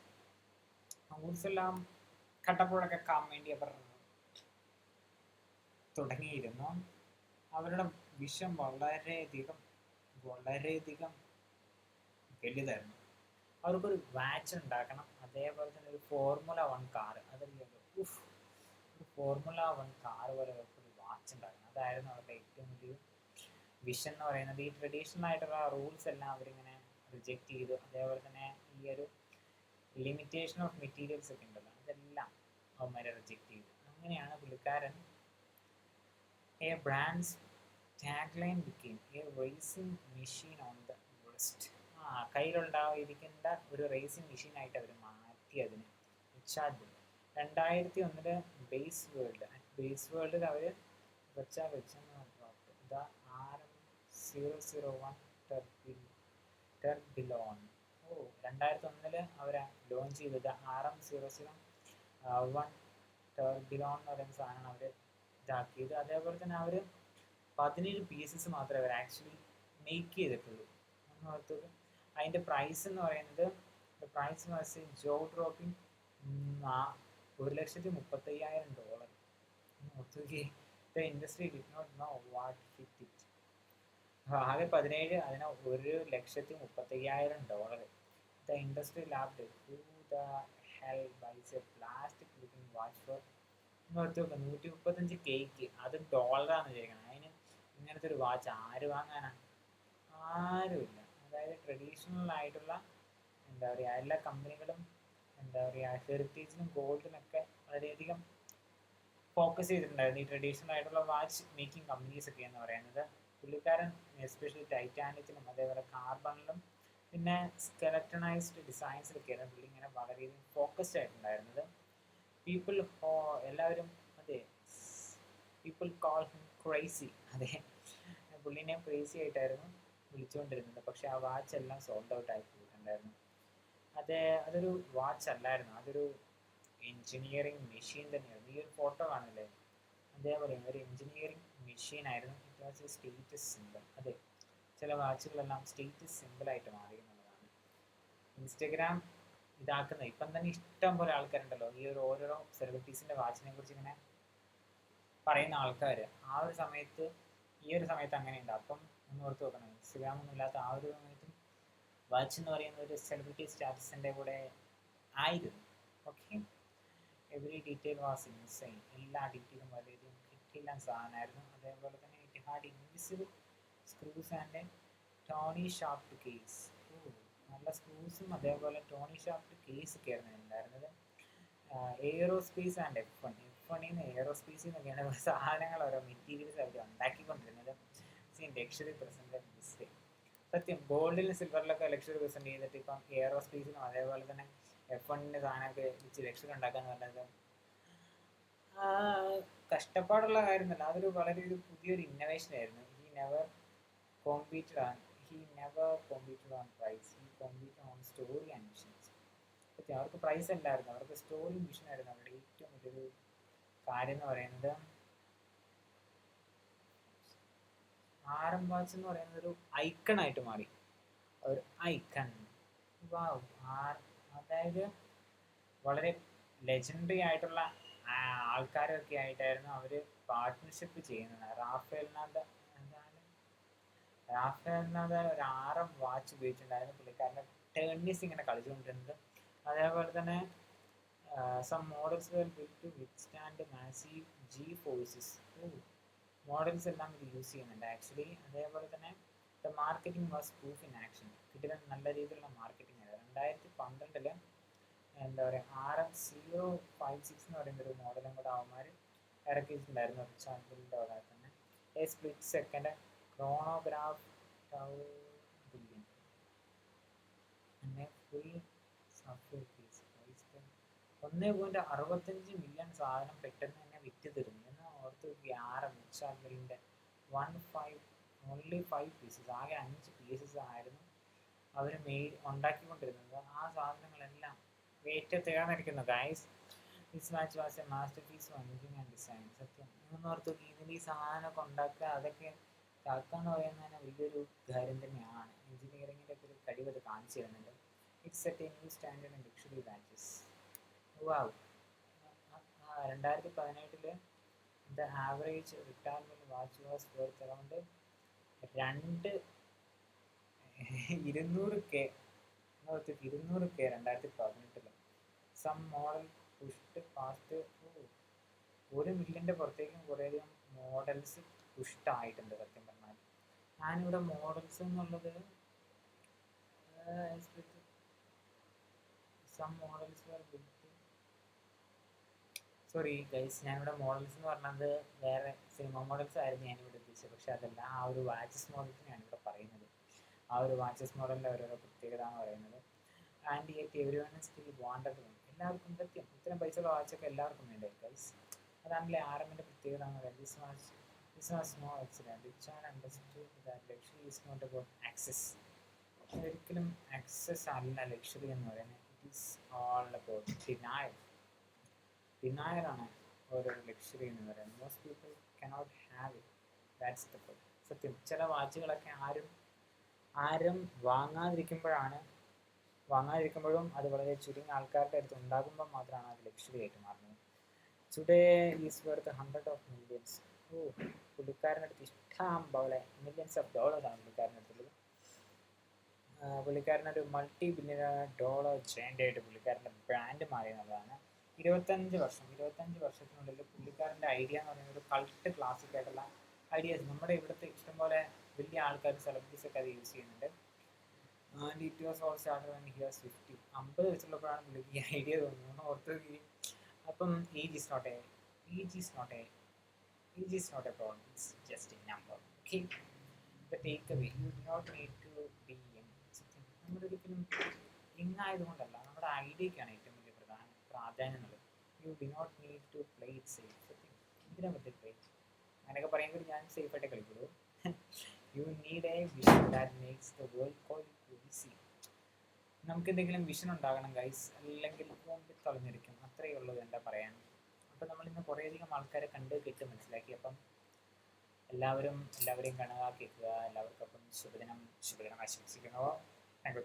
Rules എല്ലാം കട്ടപ്പുഴക്കാൻ വേണ്ടി അവർ തുടങ്ങിയിരുന്നു. അവരുടെ വിഷം വളരെയധികം വലുതായിരുന്നു. അവർക്കൊരു വാച്ച് ഉണ്ടാക്കണം, അതേപോലെ തന്നെ ഒരു ഫോർമുല 1 കാർ, അതറിയാലോ, ഒരു ഫോർമുല 1 കാർ പോലെ അവർക്കൊരു വാച്ച് ഉണ്ടാക്കണം. അതായിരുന്നു അവരുടെ ഏറ്റവും വലിയ വിഷൻ എന്ന് പറയുന്നത്. ഈ ട്രഡീഷണൽ ആയിട്ടുള്ള റൂൾസ് എല്ലാം അവരിങ്ങനെ റിജക്റ്റ് ചെയ്തു. അതേപോലെ തന്നെ ഈ ഒരു ലിമിറ്റേഷൻ ഓഫ് മെറ്റീരിയൽസ് ഒക്കെ ഉണ്ടല്ലോ, അതെല്ലാം അവന്മാരെ റിജക്റ്റ് ചെയ്തു. അങ്ങനെയാണ് പുള്ളിക്കാരൻ a brand's tagline became a racing machine on the wrist. കയ്യിലുണ്ടായിരിക്കേണ്ട ഒരു റേസിംഗ് മെഷീനായിട്ട് അവർ മാറ്റി അതിനെ. റിച്ചാർഡ് 2001 ബേസ് വേൾഡിൽ അവർ ദ RM001 ടെർബിലോൺ. 2001 അവർ ലോഞ്ച് ചെയ്തത് RM001 ടെർബിലോൺ എന്ന് പറയുന്ന സാധനമാണ് അവർ ഇതാക്കിയത്. അതേപോലെ തന്നെ അവർ 17 പീസസ് മാത്രമേ അവർ ആക്ച്വലി മേക്ക് ചെയ്തിട്ടുള്ളൂ. എന്ന് ഓർത്തത്. അതിൻ്റെ പ്രൈസ് എന്ന് പറയുന്നത് പ്രൈസ് വാസ് ജോ ഡ്രോപ്പിംഗ് $1,35,000. ഓർത്തുകെ the industry did not know what hit it. ആകെ 17, അതിന് $1,35,000. The industry laughed who the hell buys a plastic looking watch for എന്ന് ഓർത്ത് നോക്കുക. 135K, അത് ഡോളറാന്ന് വിചാരിക്കണം. അതിന് ഇങ്ങനത്തെ ഒരു വാച്ച് ആര് വാങ്ങാനാണ്? ആരുമില്ല. അതായത് ട്രഡീഷണൽ ആയിട്ടുള്ള എന്താ പറയുക, എല്ലാ കമ്പനികളും എന്താ പറയുക ഹെറിറ്റേജിനും ഗോൾഡിനൊക്കെ വളരെയധികം ഫോക്കസ് ചെയ്തിട്ടുണ്ടായിരുന്നു, ഈ ട്രഡീഷണൽ ആയിട്ടുള്ള വാച്ച് മേക്കിംഗ് കമ്പനീസ് ഒക്കെ എന്ന് പറയുന്നത്. പുള്ളിക്കാരൻ എസ്പെഷ്യലി ടൈറ്റാനിയത്തിലും അതേപോലെ കാർബണിലും പിന്നെ സ്കെലറ്റനൈസ്ഡ് ഡിസൈൻസിലൊക്കെയായിരുന്നു പുള്ളി ഇങ്ങനെ വളരെയധികം ഫോക്കസ്ഡ് ആയിട്ടുണ്ടായിരുന്നത്. എല്ലാവരും അതെ പീപ്പിൾ കോൾ ഹിം ക്രേസി. അതെ, പുള്ളിനെ ക്രേസി ആയിട്ടായിരുന്നു വിളിച്ചുകൊണ്ടിരുന്നത്. പക്ഷെ ആ വാച്ച് എല്ലാം സോൾഡ് ഔട്ട് ആയി പോയിട്ടുണ്ടായിരുന്നു. അതൊരു വാച്ച് അല്ലായിരുന്നു, അതൊരു എൻജിനീയറിംഗ് മെഷീൻ തന്നെയായിരുന്നു. ഈ ഒരു ഫോട്ടോ കാണില്ലേ, അതേപോലെ ഒരു എൻജിനീയറിംഗ് മെഷീൻ ആയിരുന്നു. It was A status simple. അതെ, ചില വാച്ചുകളെല്ലാം സ്റ്റേറ്റസ് സിമ്പിളായിട്ട് മാറി എന്നുള്ളതാണ്. ഇൻസ്റ്റഗ്രാം ഇതാക്കുന്നത് ഇപ്പം തന്നെ ഇഷ്ടം പോലെ ആൾക്കാരുണ്ടല്ലോ, ഈ ഒരു ഓരോ സെലിബ്രിറ്റീസിൻ്റെ വാച്ചിനെ കുറിച്ച് ഇങ്ങനെ പറയുന്ന ആൾക്കാർ. ഈ ഒരു സമയത്ത് അങ്ങനെയുണ്ട്. അപ്പം ഒന്ന് ഓർത്ത് നോക്കണം, ഇൻസ്റ്റഗ്രാം ഒന്നും ഇല്ലാത്ത ആ ഒരു സമയത്തും വാച്ച് എന്ന് പറയുന്ന ഒരു സെലിബ്രിറ്റി സ്റ്റാറ്റസിൻ്റെ കൂടെ ആയിരുന്നു. Okay, every detail was insane. എല്ലാ ഡീറ്റെയിലും വളരെയധികം കിട്ടില്ല സാധനമായിരുന്നു. അതേപോലെ തന്നെ it had invisible screws and tonneau shaped case. നല്ല സ്ക്രൂസും അതേപോലെ ടോണി ഷാർപ്ഡ് കേസ് ഒക്കെ ആയിരുന്നു ഉണ്ടായിരുന്നത്. എയറോസ്പേസ് ആൻഡ് F1 എയറോസ്പേസിൽ നിന്നൊക്കെയാണ് സാധനങ്ങൾ, ഓരോ മെറ്റീരിയൽസ് അവർ ഉണ്ടാക്കിക്കൊണ്ടിരുന്നത്. Luxury present this way. സത്യം, ഗോൾഡിലും സിൽവറിലൊക്കെ ലക്ഷറി പ്രസന്റ് ചെയ്തിട്ട് ഇപ്പം എയറോസ്പേസിനും അതേപോലെ തന്നെ F1 സാധനമൊക്കെ വെച്ച് ലക്ഷറി ഉണ്ടാക്കാന്ന് പറഞ്ഞത് കഷ്ടപ്പാടുള്ള കാര്യമല്ല, അതൊരു വളരെ ഒരു പുതിയൊരു ഇന്നോവേഷൻ ആയിരുന്നു. He never competed on price, he competed on story and missions. സത്യം, അവർക്ക് പ്രൈസ് അല്ലായിരുന്നു, അവർക്ക് സ്റ്റോറി മിഷൻ ആയിരുന്നു അവരുടെ ഏറ്റവും വലിയൊരു കാര്യം എന്ന് പറയുന്നത്. RM വാച്ച് എന്ന് പറയുന്നത് ഒരു ഐക്കൺ ആയിട്ട് മാറി. ഒരു ഐക്കൺ, അതായത് വളരെ ലെജൻഡറി ആയിട്ടുള്ള ആൾക്കാരൊക്കെ ആയിട്ടായിരുന്നു അവർ പാർട്ട്ണർഷിപ്പ് ചെയ്യുന്നത്. റാഫേൽ നാദാൽ ഒരു RM വാച്ച് ഉപയോഗിച്ചിട്ടുണ്ടായിരുന്നു. പുള്ളിക്കാരൻ്റെ ടെന്നീസ് ഇങ്ങനെ കളിച്ചുകൊണ്ടിരുന്നത്. അതേപോലെ തന്നെ some models were built to withstand massive G forces. Models എല്ലാം ഇത് യൂസ് ചെയ്യുന്നുണ്ട് ആക്ച്വലി. അതേപോലെ തന്നെ the marketing was proof in action. ഇതിന് നല്ല രീതിയിലുള്ള മാർക്കറ്റിംഗ് ആയിരുന്നു. 2012 എന്താ പറയുക, RM056 എന്ന് പറയുന്ന ഒരു മോഡലും കൂടെ അവന്മാർ ഇറക്കിയിട്ടുണ്ടായിരുന്നു. റിച്ചാർഡിൻ്റെ വക തന്നെ. A split second chronograph billion പിന്നെ ഫുൾ സഫ്റ്റ്വെയർ കേസ് 1.65 മില്യൺ സാധനം പെട്ടെന്ന് തന്നെ വിറ്റ് തീർന്നു എന്ന് ഓർത്ത് നോക്കി. റിച്ചാർഡിൻ്റെ ഓൺലി 5 പീസസ്, ആകെ 5 പീസസ് ആയിരുന്നു അവർ ഉണ്ടാക്കിക്കൊണ്ടിരുന്നത്. ആ സാധനങ്ങളെല്ലാം വെയിറ്റ് തേർന്നിരിക്കുന്നു guys. This watch was a masterpiece of engineering and design. സത്യം, എന്ന് ഓർത്ത് നോക്കി, ഇതിൻ്റെ ഈ സാധനമൊക്കെ ഉണ്ടാക്കുക, അതൊക്കെ കാക്കാന്ന് പറയുന്നത് തന്നെ വലിയൊരു കാര്യം തന്നെയാണ്. എഞ്ചിനീയറിങ്ങിൻ്റെ ഒക്കെ ഒരു കഴിവ് അത് കാണിച്ചു തരുന്നുണ്ട്. It's set a new standard in luxury watches. Wow. 2018 the average retirement watch was worth around 200K. 200K 2018. Some model pushed past 1 മില്യൻ്റെ പുറത്തേക്കും കുറേയധികം മോഡൽസ് പുഷ്ഡ് ആയിട്ടുണ്ട് സത്യം പറഞ്ഞാൽ. ഞാനിവിടെ മോഡൽസ് എന്നുള്ളത് സം മോഡൽസ് സോറി ഗൈസ്, ഞാനിവിടെ മോഡൽസ് എന്ന് പറഞ്ഞത് വേറെ സിനിമ മോഡൽസ് ആയിരുന്നു ഞാനിവിടെ ഉദ്ദേശിച്ചത്. പക്ഷെ അതല്ല, ആ ഒരു വാച്ചസ് മോഡൽസ് ഞാനിവിടെ പറയുന്നത്. ആ ഒരു വാച്ചസ് മോഡലിൻ്റെ ഓരോരോ പ്രത്യേകത എന്ന് പറയുന്നത്. And yet every one still wanted one. എല്ലാവർക്കും സത്യം ഇത്തരം പൈസയുള്ള വാച്ചൊക്കെ എല്ലാവർക്കും വേണ്ടേ ഗൈസ്. അതാണല്ലേ RM-ൻ്റെ പ്രത്യേകത എന്ന് പറയുന്നത്. This was no accident. Richard understood that luxury is not about access. ഒരിക്കലും ആക്സസ് അല്ല ലക്ഷറി എന്ന് പറയുന്നത്. It is all about denial. ഡിനയലാണ് ഓരോ ലക്ഷറി എന്ന് പറയുന്നത്. Most people cannot have it. That's the point. സത്യം, ചില വാച്ചുകളൊക്കെ ആരും വാങ്ങാതിരിക്കുമ്പോഴും അത് വളരെ ചുരുങ്ങിയ ആൾക്കാരുടെ അടുത്ത് ഉണ്ടാകുമ്പോൾ മാത്രമാണ് അത് ലക്ഷറി ആയിട്ട് മാറുന്നത്. Today is worth $100 million. പുള്ളിക്കാരൻ്റെ അടുത്ത് ഇഷ്ടം പോലെ മില്യൺസ് ഓഫ് ഡോളേഴ്സാണ് പുള്ളിക്കാരൻ്റെ അടുത്തുള്ളത്. പുള്ളിക്കാരനൊരു $multi-billion ജയൻ്റായിട്ട് പുള്ളിക്കാരൻ്റെ ബ്രാൻഡ് മാറി എന്നുള്ളതാണ്. 25 വർഷത്തിനുള്ളിൽ പുള്ളിക്കാരൻ്റെ ഐഡിയ എന്ന് പറയുന്നത് ഒരു കൾട്ട് ക്ലാസിക് ആയിട്ടുള്ള ഐഡിയാസ്. നമ്മുടെ ഇവിടുത്തെ ഇഷ്ടംപോലെ വലിയ ആൾക്കാർ, സെലിബ്രിറ്റീസ് ഒക്കെ അത് യൂസ് ചെയ്യുന്നുണ്ട്. And it was all started when he was 50. 50 വയസ്സുള്ളപ്പോഴാണ് പുള്ളിക്ക് ഈ ഐഡിയ തോന്നുന്നത്. ഓർത്ത്. അപ്പം age is not a problem. It's just a number. Okay, the takeaway, you do not need to be young. നമ്മുടെ ഒരിക്കലും യങ് ആയതുകൊണ്ടല്ല, നമ്മുടെ ഐഡിയക്കാണ് ഏറ്റവും വലിയ പ്രാധാന്യം എന്നുള്ളത്. You do not need to play it safe. സത്യം, എന്തിനാ പറ്റി പ്ലേ? അങ്ങനെയൊക്കെ പറയുമ്പോൾ ഞാൻ സേഫായിട്ടേ കളിക്കുള്ളൂ. You need a vision that makes the world call you easy. നമുക്ക് എന്തെങ്കിലും വിഷൻ ഉണ്ടാകണം ഗൈസ്, അല്ലെങ്കിൽ മുമ്പിൽ തൊലഞ്ഞിരിക്കും. അത്രയേ ഉള്ളൂ എന്താ പറയാൻ. അപ്പം നമ്മളിന്ന് കുറേയധികം ആൾക്കാരെ കണ്ട് കേട്ട് മനസ്സിലാക്കി. അപ്പം എല്ലാവരെയും കണക്കാക്കുക. എല്ലാവർക്കും ശുഭദിനം ആശംസിക്കുന്നു. Thank you.